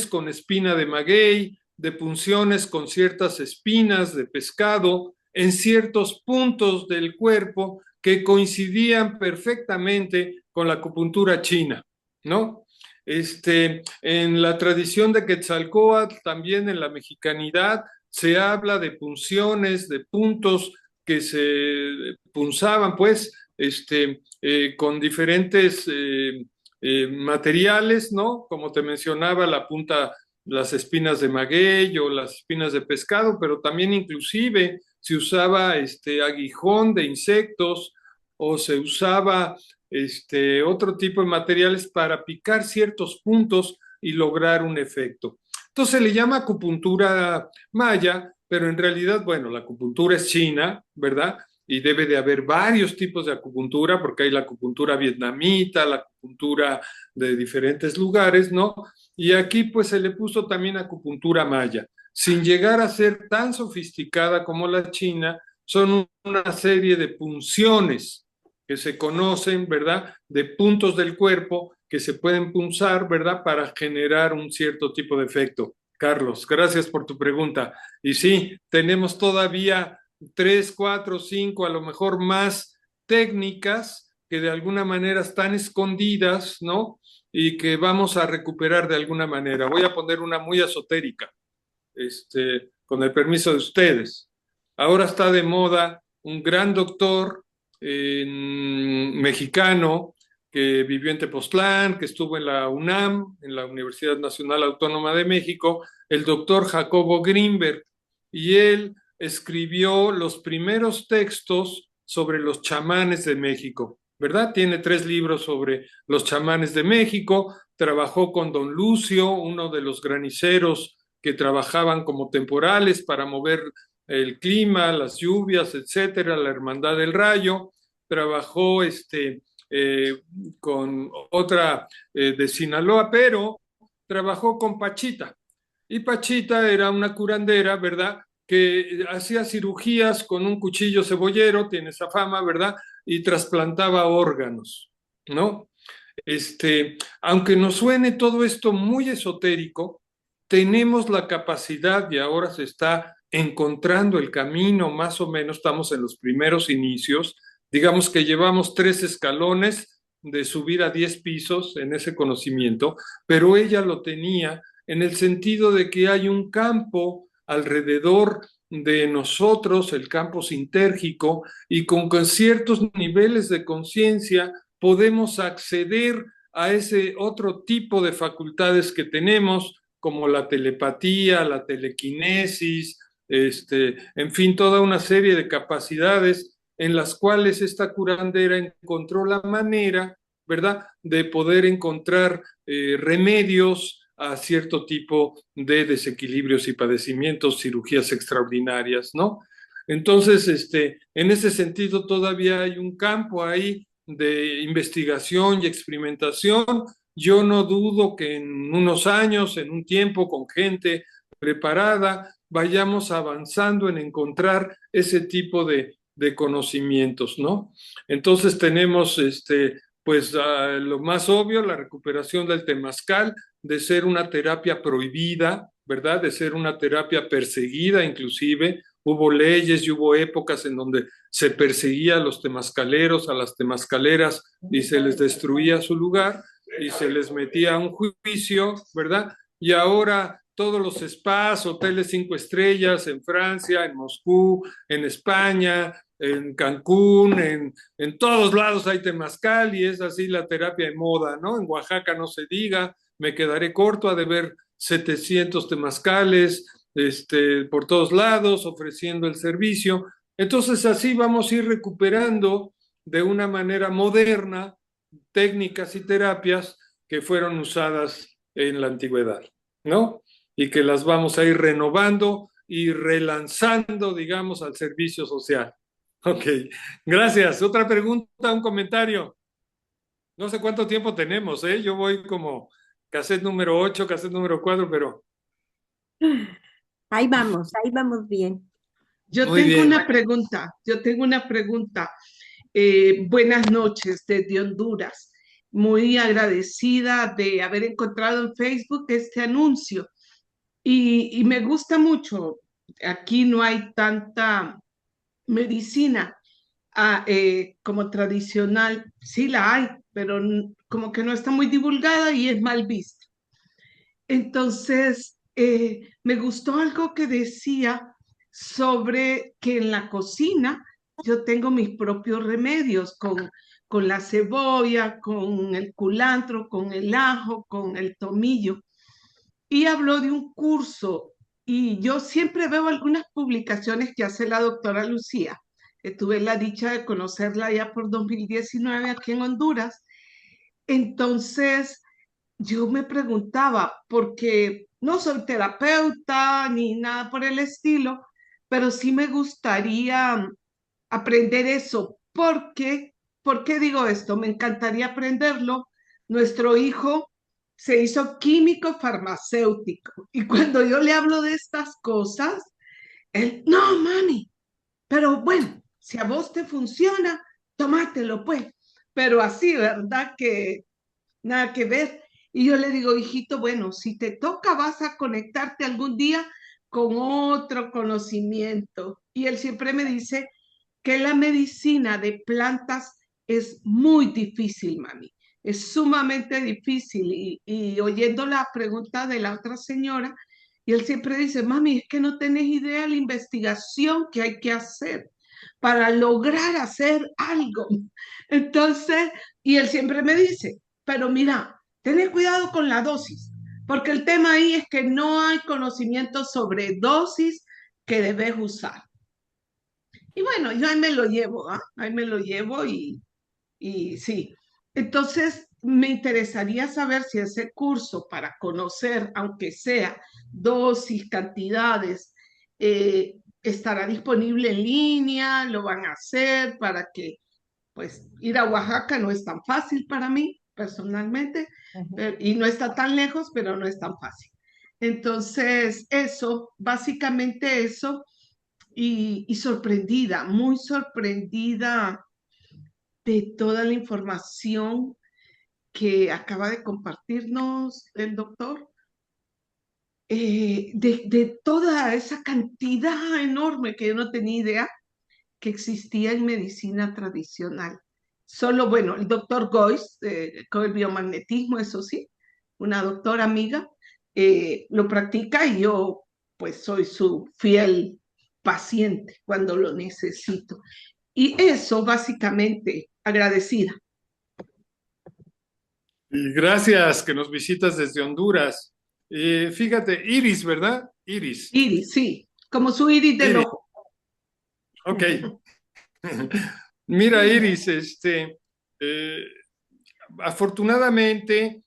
con espina de maguey, de punciones con ciertas espinas de pescado en ciertos puntos del cuerpo que coincidían perfectamente con la acupuntura china, ¿no? En la tradición de Quetzalcóatl, también en la mexicanidad, se habla de punciones, de puntos que se punzaban, pues, con diferentes materiales, ¿no? Como te mencionaba, la punta, las espinas de maguey o las espinas de pescado, pero también inclusive se usaba aguijón de insectos o se usaba otro tipo de materiales para picar ciertos puntos y lograr un efecto. Entonces se le llama acupuntura maya, pero en realidad, bueno, la acupuntura es china, ¿verdad? Y debe de haber varios tipos de acupuntura, porque hay la acupuntura vietnamita, la acupuntura de diferentes lugares, ¿no? Y aquí pues se le puso también acupuntura maya, sin llegar a ser tan sofisticada como la china. Son una serie de punciones que se conocen, ¿verdad? De puntos del cuerpo que se pueden punzar, ¿verdad? Para generar un cierto tipo de efecto. Carlos, gracias por tu pregunta. Y sí, tenemos todavía 3, 4, 5, a lo mejor más técnicas que de alguna manera están escondidas, ¿no? Y que vamos a recuperar de alguna manera. Voy a poner una muy esotérica, con el permiso de ustedes. Ahora está de moda un gran doctor mexicano que vivió en Tepoztlán, que estuvo en la UNAM, en la Universidad Nacional Autónoma de México, el doctor Jacobo Grinberg, y él escribió los primeros textos sobre los chamanes de México, ¿verdad? Tiene 3 libros sobre los chamanes de México, trabajó con don Lucio, uno de los graniceros que trabajaban como temporales para mover el clima, las lluvias, etcétera, la Hermandad del Rayo. Trabajó con otra de Sinaloa, pero trabajó con Pachita. Y Pachita era una curandera, ¿verdad? Que hacía cirugías con un cuchillo cebollero, tiene esa fama, ¿verdad? Y trasplantaba órganos, ¿no? Aunque nos suene todo esto muy esotérico, tenemos la capacidad y ahora se está encontrando el camino, más o menos estamos en los primeros inicios, digamos que llevamos 3 escalones de subir a 10 pisos en ese conocimiento, pero ella lo tenía en el sentido de que hay un campo alrededor de nosotros, el campo sintérgico, y con ciertos niveles de conciencia podemos acceder a ese otro tipo de facultades que tenemos, como la telepatía, la telequinesis, en fin, toda una serie de capacidades en las cuales esta curandera encontró la manera, ¿verdad?, de poder encontrar remedios a cierto tipo de desequilibrios y padecimientos, cirugías extraordinarias, ¿no? Entonces, en ese sentido todavía hay un campo ahí de investigación y experimentación. Yo no dudo que en unos años, en un tiempo, con gente preparada, vayamos avanzando en encontrar ese tipo de conocimientos, ¿no? Entonces tenemos, pues, lo más obvio, la recuperación del temazcal, de ser una terapia prohibida, ¿verdad? De ser una terapia perseguida, inclusive. Hubo leyes y hubo épocas en donde se perseguía a los temazcaleros, a las temazcaleras, y se les destruía su lugar y se les metía un juicio, ¿verdad? Y ahora todos los spas, hoteles 5 estrellas en Francia, en Moscú, en España, en Cancún, en todos lados hay temazcal y es así la terapia de moda, ¿no? En Oaxaca no se diga, me quedaré corto, ha de ver 700 temazcales, por todos lados, ofreciendo el servicio. Entonces así vamos a ir recuperando de una manera moderna técnicas y terapias que fueron usadas en la antigüedad, ¿no? Y que las vamos a ir renovando y relanzando, digamos, al servicio social. Ok, gracias. Otra pregunta, un comentario. No sé cuánto tiempo tenemos, ¿eh? Yo voy como cassette número 8, cassette número 4, pero... Ahí vamos bien. Yo Muy tengo bien. una pregunta, buenas noches desde Honduras. Muy agradecida de haber encontrado en Facebook este anuncio y me gusta mucho. Aquí no hay tanta medicina como tradicional. Sí la hay, pero como que no está muy divulgada y es mal vista. Entonces, me gustó algo que decía sobre que en la cocina yo tengo mis propios remedios con la cebolla, con el culantro, con el ajo, con el tomillo. Y habló de un curso y yo siempre veo algunas publicaciones que hace la doctora Lucía. Tuve la dicha de conocerla ya por 2019 aquí en Honduras. Entonces, yo me preguntaba, porque no soy terapeuta ni nada por el estilo, pero sí me gustaría aprender eso. ¿Por qué digo esto? Me encantaría aprenderlo. Nuestro hijo se hizo químico farmacéutico y cuando yo le hablo de estas cosas, él, no, mami, pero bueno, si a vos te funciona, tomátelo pues. Pero así, ¿verdad? Que nada que ver. Y yo le digo, hijito, bueno, si te toca, vas a conectarte algún día con otro conocimiento. Y él siempre me dice que la medicina de plantas es muy difícil, mami. Es sumamente difícil. Y oyendo la pregunta de la otra señora, y él siempre dice, mami, es que no tenés idea de la investigación que hay que hacer para lograr hacer algo. Entonces, y él siempre me dice, pero mira, tenés cuidado con la dosis, porque el tema ahí es que no hay conocimiento sobre dosis que debes usar. Y bueno, yo ahí me lo llevo, ¿ah? Ahí me lo llevo y sí. Entonces, me interesaría saber si ese curso para conocer, aunque sea dosis, cantidades, estará disponible en línea, lo van a hacer para que, pues, ir a Oaxaca no es tan fácil para mí, personalmente, y no está tan lejos, pero no es tan fácil. Entonces, eso, básicamente eso, y sorprendida, muy sorprendida de toda la información que acaba de compartirnos el doctor, de toda esa cantidad enorme que yo no tenía idea que existía en medicina tradicional. Solo, bueno, el doctor Gois, con el biomagnetismo, eso sí, una doctora amiga, lo practica y yo pues soy su fiel paciente cuando lo necesito. Y eso básicamente, agradecida. Y gracias que nos visitas desde Honduras. Fíjate, Iris, ¿verdad? Iris. Iris, sí, como su iris del Iris. ojo. Ok. Mira, Iris, afortunadamente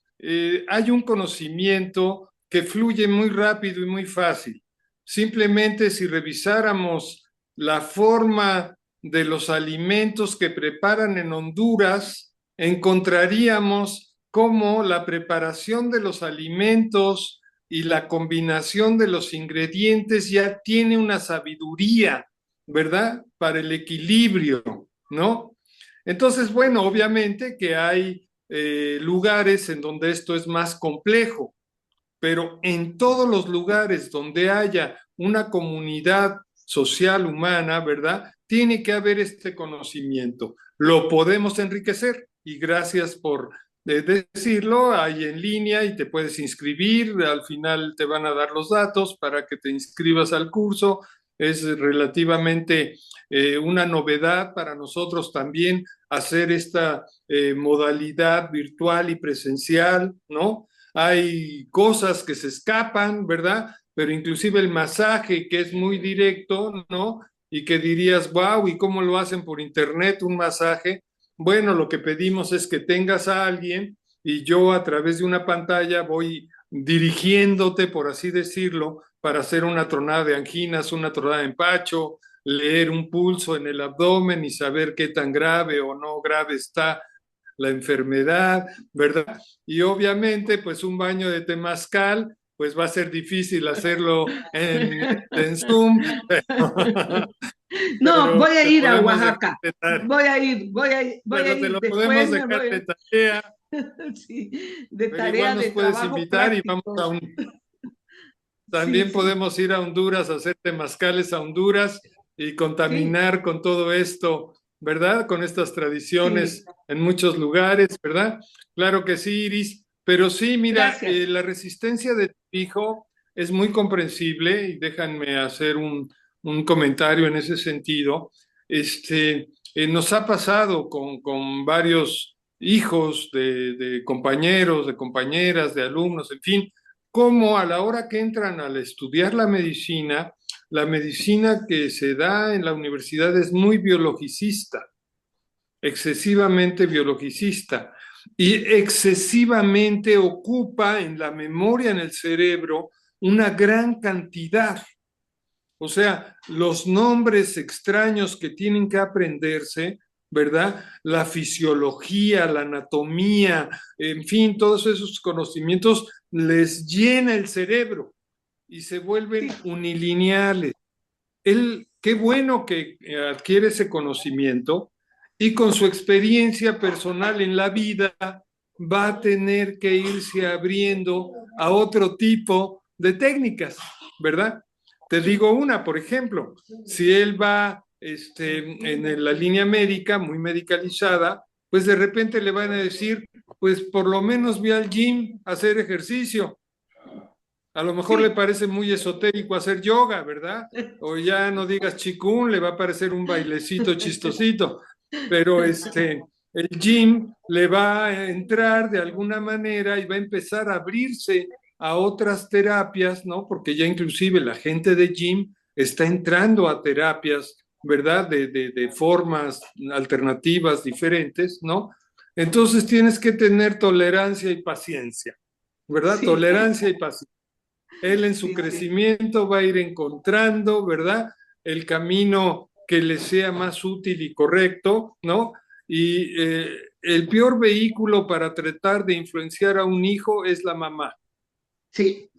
hay un conocimiento que fluye muy rápido y muy fácil. Simplemente si revisáramos la forma de los alimentos que preparan en Honduras, encontraríamos cómo la preparación de los alimentos y la combinación de los ingredientes ya tiene una sabiduría, ¿verdad? Para el equilibrio, ¿no? Entonces, bueno, obviamente que hay lugares en donde esto es más complejo, pero en todos los lugares donde haya una comunidad social humana, ¿verdad? Tiene que haber este conocimiento. Lo podemos enriquecer y gracias por decirlo, hay en línea y te puedes inscribir, al final te van a dar los datos para que te inscribas al curso. Es relativamente una novedad para nosotros también hacer esta modalidad virtual y presencial, ¿no? Hay cosas que se escapan, ¿verdad? Pero inclusive el masaje, que es muy directo, ¿no? Y que dirías, wow, ¿y cómo lo hacen por internet un masaje? Bueno, lo que pedimos es que tengas a alguien y yo a través de una pantalla voy dirigiéndote, por así decirlo, para hacer una tronada de anginas, una tronada de empacho, leer un pulso en el abdomen y saber qué tan grave o no grave está la enfermedad, ¿verdad? Y obviamente, pues un baño de temazcal, pues va a ser difícil hacerlo en Zoom. No, voy a te ir a podemos Oaxaca. dejar Voy a ir, voy a pero te ir. lo Después podemos me dejar voy. de tarea, Sí, de pero tarea igual nos de puedes trabajo invitar y vamos práctico. Sí, también sí, podemos ir a Honduras a hacer temazcales a Honduras y sí, contaminar con todo esto, ¿verdad? Con estas sí. tradiciones en muchos lugares, ¿verdad? Claro que sí, Iris, pero sí, mira, Gracias. la resistencia de tu hijo es muy comprensible y déjenme hacer un comentario en ese sentido. Nos ha pasado con varios hijos de compañeros, de compañeras, de alumnos, en fin, cómo a la hora que entran al estudiar la medicina que se da en la universidad es muy biologicista, excesivamente biologicista, y excesivamente ocupa en la memoria, en el cerebro, una gran cantidad. O sea, los nombres extraños que tienen que aprenderse, ¿verdad? La fisiología, la anatomía, en fin, todos esos conocimientos les llena el cerebro y se vuelven Sí, unilineales. Qué bueno que adquiere ese conocimiento y con su experiencia personal en la vida va a tener que irse abriendo a otro tipo de técnicas, ¿verdad? Te digo una, por ejemplo, si él va en la línea médica, muy medicalizada, pues de repente le van a decir, pues por lo menos ve al gym a hacer ejercicio. A lo mejor le parece muy esotérico hacer yoga, ¿verdad? O ya no digas chikun, le va a parecer un bailecito chistosito, pero el gym le va a entrar de alguna manera y va a empezar a abrirse a otras terapias, ¿no? Porque ya inclusive la gente de gym está entrando a terapias, ¿verdad? De formas alternativas diferentes, ¿no? Entonces tienes que tener tolerancia y paciencia, ¿verdad? Sí, Tolerancia y paciencia. Él en su sí, sí. crecimiento va a ir encontrando, ¿verdad? El camino que le sea más útil y correcto, ¿no? Y el peor vehículo para tratar de influenciar a un hijo es la mamá. Sí.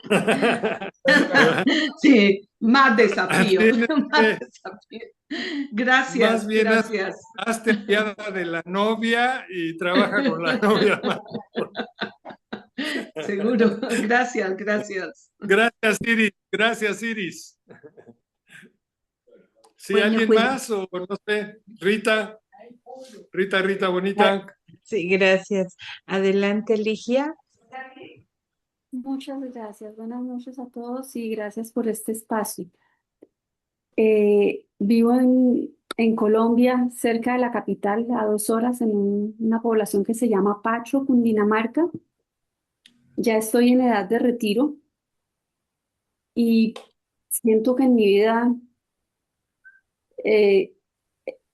¿Verdad? Sí, más desafío, Tienes más que, desafío. más Gracias, bien gracias. hazte aliada de la novia y trabaja con la novia más. Seguro. Gracias, gracias. Gracias, Iris. Gracias, Iris. ¿Sí, Bueno, alguien pues más? O no sé, Rita. Rita, bonita. Sí, gracias. Adelante, Ligia. Muchas gracias. Buenas noches a todos y gracias por este espacio. Vivo en Colombia, cerca de la capital, a 2 horas, en una población que se llama Pacho, Cundinamarca. Ya estoy en edad de retiro y siento que en mi vida eh,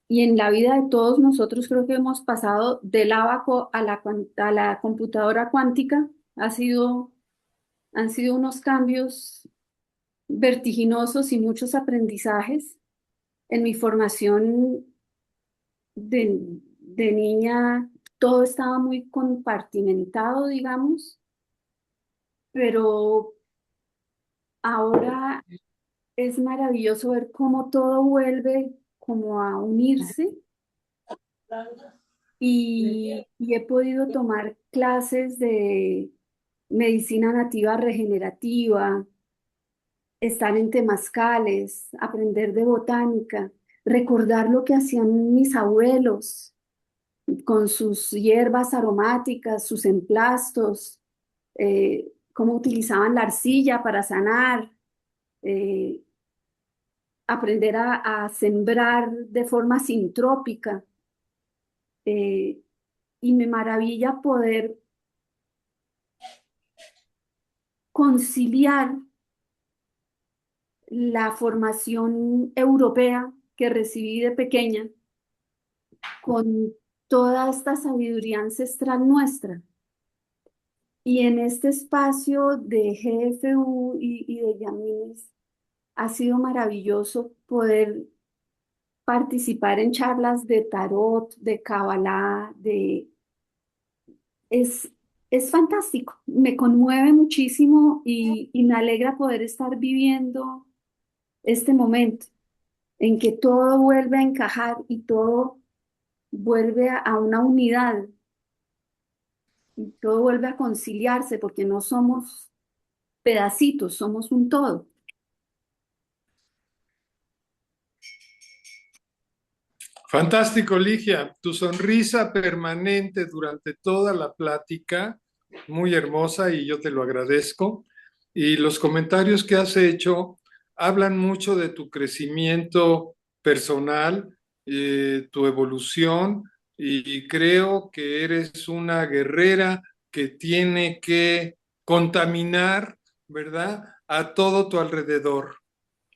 y en la vida de todos nosotros creo que hemos pasado del abaco a a la computadora cuántica. Han sido unos cambios vertiginosos y muchos aprendizajes. En mi formación de niña todo estaba muy compartimentado, digamos, pero ahora es maravilloso ver cómo todo vuelve como a unirse y he podido tomar clases de medicina nativa regenerativa, estar en temazcales, aprender de botánica, recordar lo que hacían mis abuelos con sus hierbas aromáticas, sus emplastos, cómo utilizaban la arcilla para sanar, eh, aprender a sembrar de forma sintrópica. Y me maravilla poder conciliar la formación europea que recibí de pequeña con toda esta sabiduría ancestral nuestra. Y en este espacio de GFU y de Yamines ha sido maravilloso poder participar en charlas de tarot, de Kabbalah, es, es fantástico, me conmueve muchísimo y me alegra poder estar viviendo este momento en que todo vuelve a encajar y todo vuelve a una unidad y todo vuelve a conciliarse porque no somos pedacitos, somos un todo. Fantástico, Ligia. Tu sonrisa permanente durante toda la plática, muy hermosa y yo te lo agradezco. Y los comentarios que has hecho hablan mucho de tu crecimiento personal, tu evolución, y creo que eres una guerrera que tiene que contaminar, ¿verdad? A todo tu alrededor,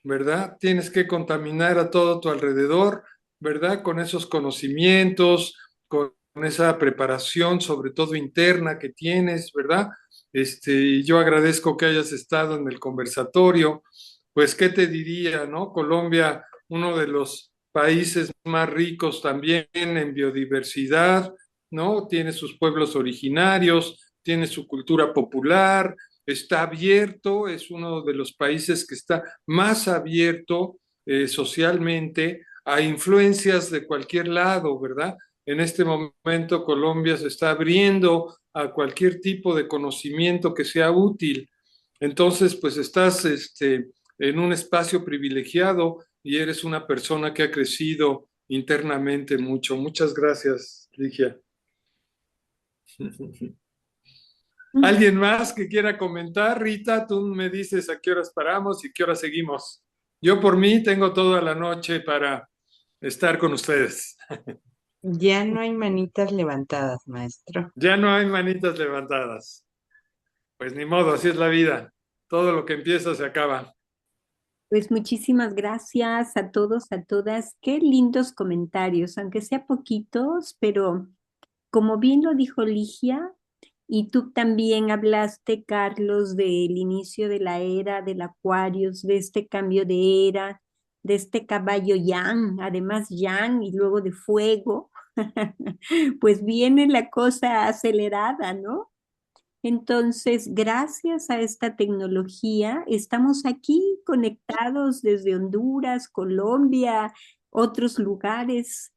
¿verdad? Tienes que contaminar a todo tu alrededor, ¿verdad? Con esos conocimientos, con esa preparación, sobre todo interna que tienes, ¿verdad? Yo agradezco que hayas estado en el conversatorio. Pues, ¿qué te diría, no? Colombia, uno de los países más ricos también en biodiversidad, ¿no? Tiene sus pueblos originarios, tiene su cultura popular, está abierto, es uno de los países que está más abierto socialmente a influencias de cualquier lado, ¿verdad? En este momento Colombia se está abriendo a cualquier tipo de conocimiento que sea útil. Entonces, pues estás en un espacio privilegiado y eres una persona que ha crecido internamente mucho. Muchas gracias, Ligia. ¿Alguien más que quiera comentar? Rita, tú me dices a qué horas paramos y qué horas seguimos. Yo por mí tengo toda la noche para estar con ustedes. Ya no hay manitas levantadas, maestro. Ya no hay manitas levantadas. Pues ni modo, así es la vida. Todo lo que empieza se acaba. Pues muchísimas gracias a todos, a todas. Qué lindos comentarios, aunque sea poquitos, pero como bien lo dijo Ligia, y tú también hablaste, Carlos, del inicio de la era del Aquarius, de este cambio de era, de este caballo Yang, además Yang y luego de fuego, pues viene la cosa acelerada, ¿no? Entonces, gracias a esta tecnología, estamos aquí conectados desde Honduras, Colombia, otros lugares.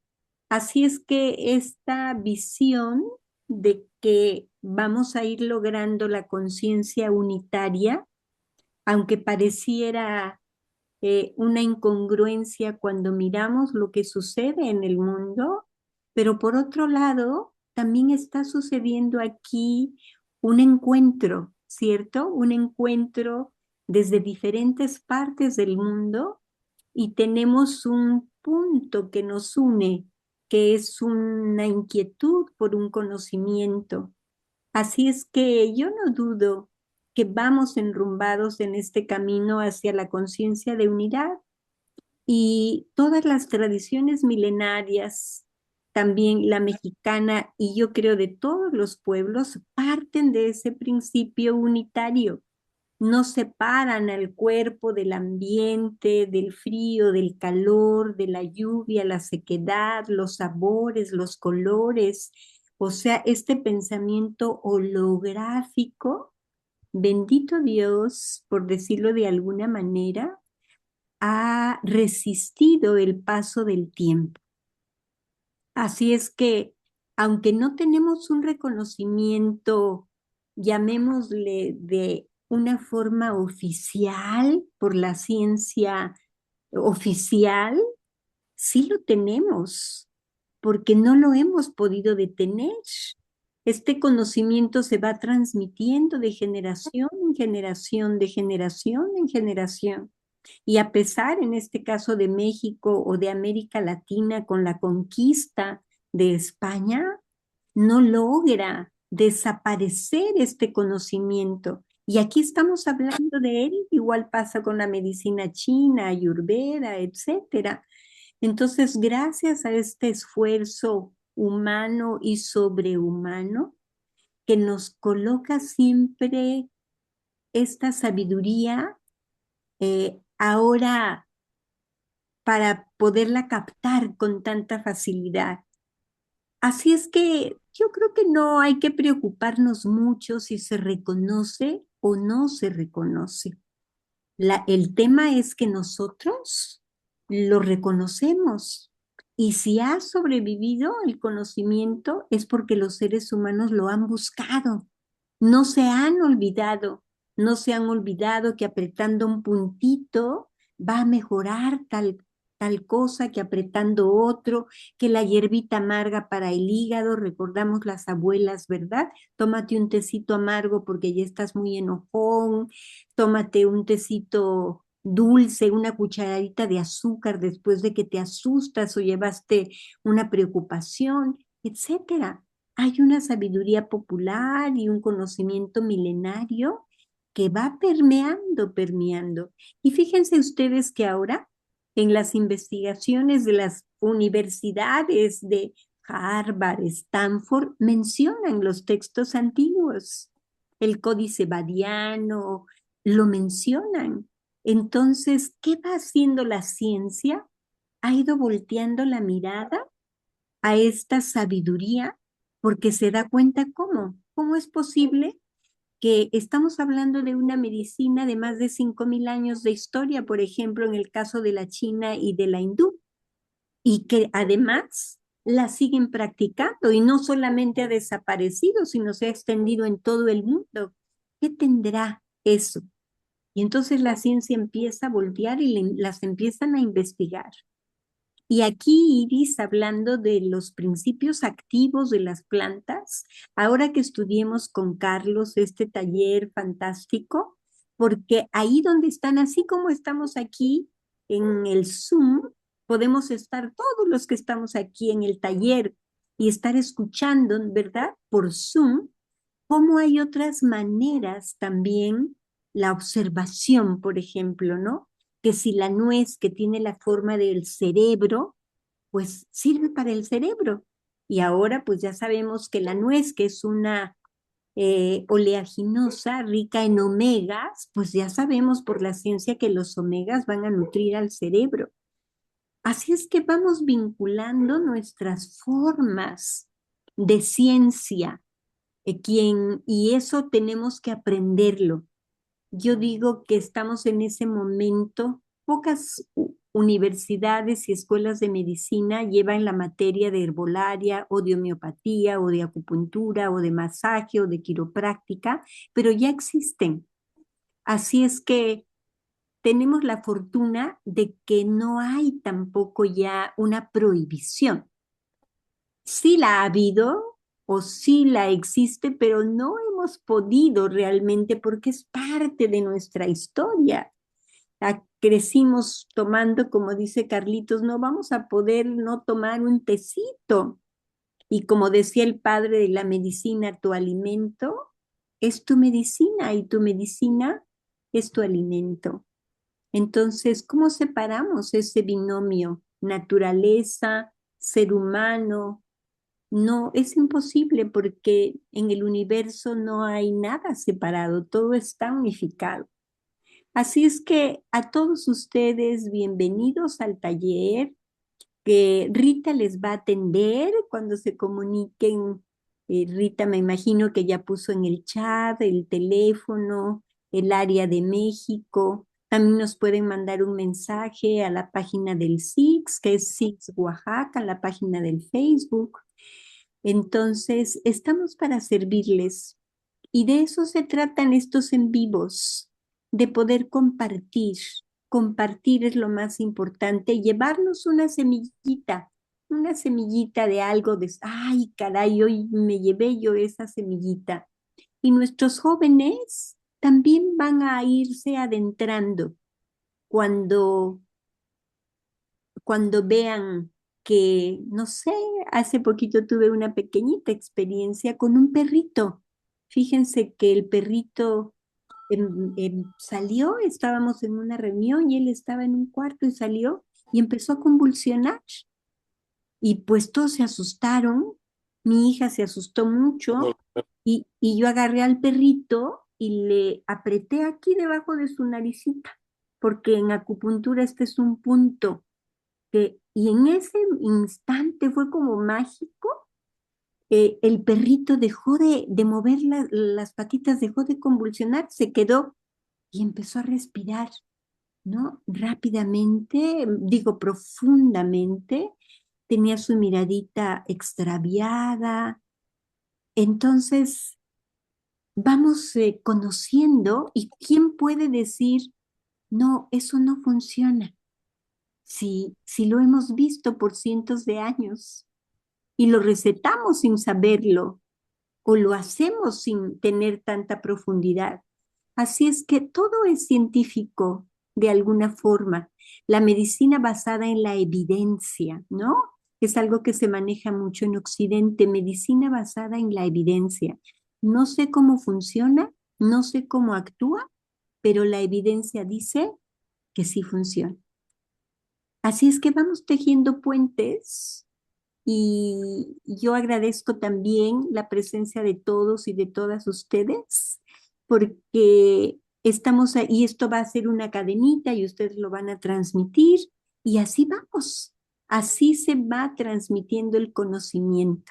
Así es que esta visión de que vamos a ir logrando la conciencia unitaria, aunque pareciera una incongruencia cuando miramos lo que sucede en el mundo, pero por otro lado, también está sucediendo aquí un encuentro, ¿cierto? Un encuentro desde diferentes partes del mundo y tenemos un punto que nos une, que es una inquietud por un conocimiento. Así es que yo no dudo que vamos enrumbados en este camino hacia la conciencia de unidad y todas las tradiciones milenarias, también la mexicana y yo creo de todos los pueblos, parten de ese principio unitario. No separan al cuerpo del ambiente, del frío, del calor, de la lluvia, la sequedad, los sabores, los colores. O sea, este pensamiento holográfico, bendito Dios, por decirlo de alguna manera, ha resistido el paso del tiempo. Así es que, aunque no tenemos un reconocimiento, llamémosle de una forma oficial por la ciencia oficial, sí lo tenemos, porque no lo hemos podido detener. Este conocimiento se va transmitiendo de generación en generación, de generación en generación. Y a pesar, en este caso de México o de América Latina, con la conquista de España, no logra desaparecer este conocimiento. Y aquí estamos hablando de él, igual pasa con la medicina china, Ayurveda, etcétera. Entonces, gracias a este esfuerzo humano y sobrehumano que nos coloca siempre esta sabiduría, ahora para poderla captar con tanta facilidad. Así es que yo creo que no hay que preocuparnos mucho si se reconoce o no se reconoce. El tema es que nosotros lo reconocemos y si ha sobrevivido el conocimiento es porque los seres humanos lo han buscado, no se han olvidado, no se han olvidado que apretando un puntito va a mejorar tal cosa, que apretando otro, que la hierbita amarga para el hígado, recordamos las abuelas, ¿verdad? Tómate un tecito amargo porque ya estás muy enojón, tómate un tecito dulce, una cucharadita de azúcar después de que te asustas o llevaste una preocupación, etcétera. Hay una sabiduría popular y un conocimiento milenario que va permeando, permeando. Y fíjense ustedes que ahora en las investigaciones de las universidades de Harvard, Stanford, mencionan los textos antiguos. El Códice Badiano, lo mencionan. Entonces, ¿qué va haciendo la ciencia? Ha ido volteando la mirada a esta sabiduría porque se da cuenta cómo es posible que estamos hablando de una medicina de más de 5.000 años de historia, por ejemplo, en el caso de la China y de la hindú, y que además la siguen practicando y no solamente ha desaparecido, sino se ha extendido en todo el mundo. ¿Qué tendrá eso? Y entonces la ciencia empieza a voltear y las empiezan a investigar. Y aquí, Iris, hablando de los principios activos de las plantas, ahora que estudiemos con Carlos este taller fantástico, porque ahí donde están, así como estamos aquí en el Zoom, podemos estar todos los que estamos aquí en el taller y estar escuchando, ¿verdad? Por Zoom, cómo hay otras maneras también, la observación, por ejemplo, ¿no? Que si la nuez que tiene la forma del cerebro, pues sirve para el cerebro. Y ahora pues ya sabemos que la nuez, que es una oleaginosa rica en omegas, pues ya sabemos por la ciencia que los omegas van a nutrir al cerebro. Así es que vamos vinculando nuestras formas de ciencia, y eso tenemos que aprenderlo. Yo digo que estamos en ese momento, pocas universidades y escuelas de medicina llevan la materia de herbolaria o de homeopatía o de acupuntura o de masaje o de quiropráctica, pero ya existen. Así es que tenemos la fortuna de que no hay tampoco ya una prohibición. Sí la ha habido o sí la existe, pero no hemos podido realmente porque es parte de nuestra historia. Crecimos tomando, como dice Carlitos, no vamos a poder no tomar un tecito. Y como decía el padre de la medicina, tu alimento es tu medicina y tu medicina es tu alimento. Entonces, ¿cómo separamos ese binomio? Naturaleza, ser humano. No, es imposible porque en el universo no hay nada separado, todo está unificado. Así es que a todos ustedes, bienvenidos al taller, que Rita les va a atender cuando se comuniquen. Rita, me imagino que ya puso en el chat el teléfono, el área de México. También nos pueden mandar un mensaje a la página del SIX, que es SIX Oaxaca, la página del Facebook. Entonces, estamos para servirles. Y de eso se tratan estos en vivos, de poder compartir. Compartir es lo más importante, llevarnos una semillita de algo de, ay, caray, hoy me llevé yo esa semillita. Y nuestros jóvenes también van a irse adentrando cuando vean que, no sé, hace poquito tuve una pequeñita experiencia con un perrito. Fíjense que el perrito salió, estábamos en una reunión y él estaba en un cuarto y salió y empezó a convulsionar. Y pues todos se asustaron, mi hija se asustó mucho y yo agarré al perrito y le apreté aquí debajo de su naricita, porque en acupuntura este es un punto y en ese instante fue como mágico. El perrito dejó de mover las patitas, dejó de convulsionar, se quedó y empezó a respirar, ¿no? Rápidamente, digo profundamente, tenía su miradita extraviada. Entonces, vamos conociendo y quién puede decir, no, eso no funciona. Si lo hemos visto por cientos de años y lo recetamos sin saberlo o lo hacemos sin tener tanta profundidad. Así es que todo es científico de alguna forma. La medicina basada en la evidencia, ¿no? Es algo que se maneja mucho en Occidente, medicina basada en la evidencia. No sé cómo funciona, no sé cómo actúa, pero la evidencia dice que sí funciona. Así es que vamos tejiendo puentes y yo agradezco también la presencia de todos y de todas ustedes, porque estamos ahí, y esto va a ser una cadenita y ustedes lo van a transmitir y así vamos, así se va transmitiendo el conocimiento.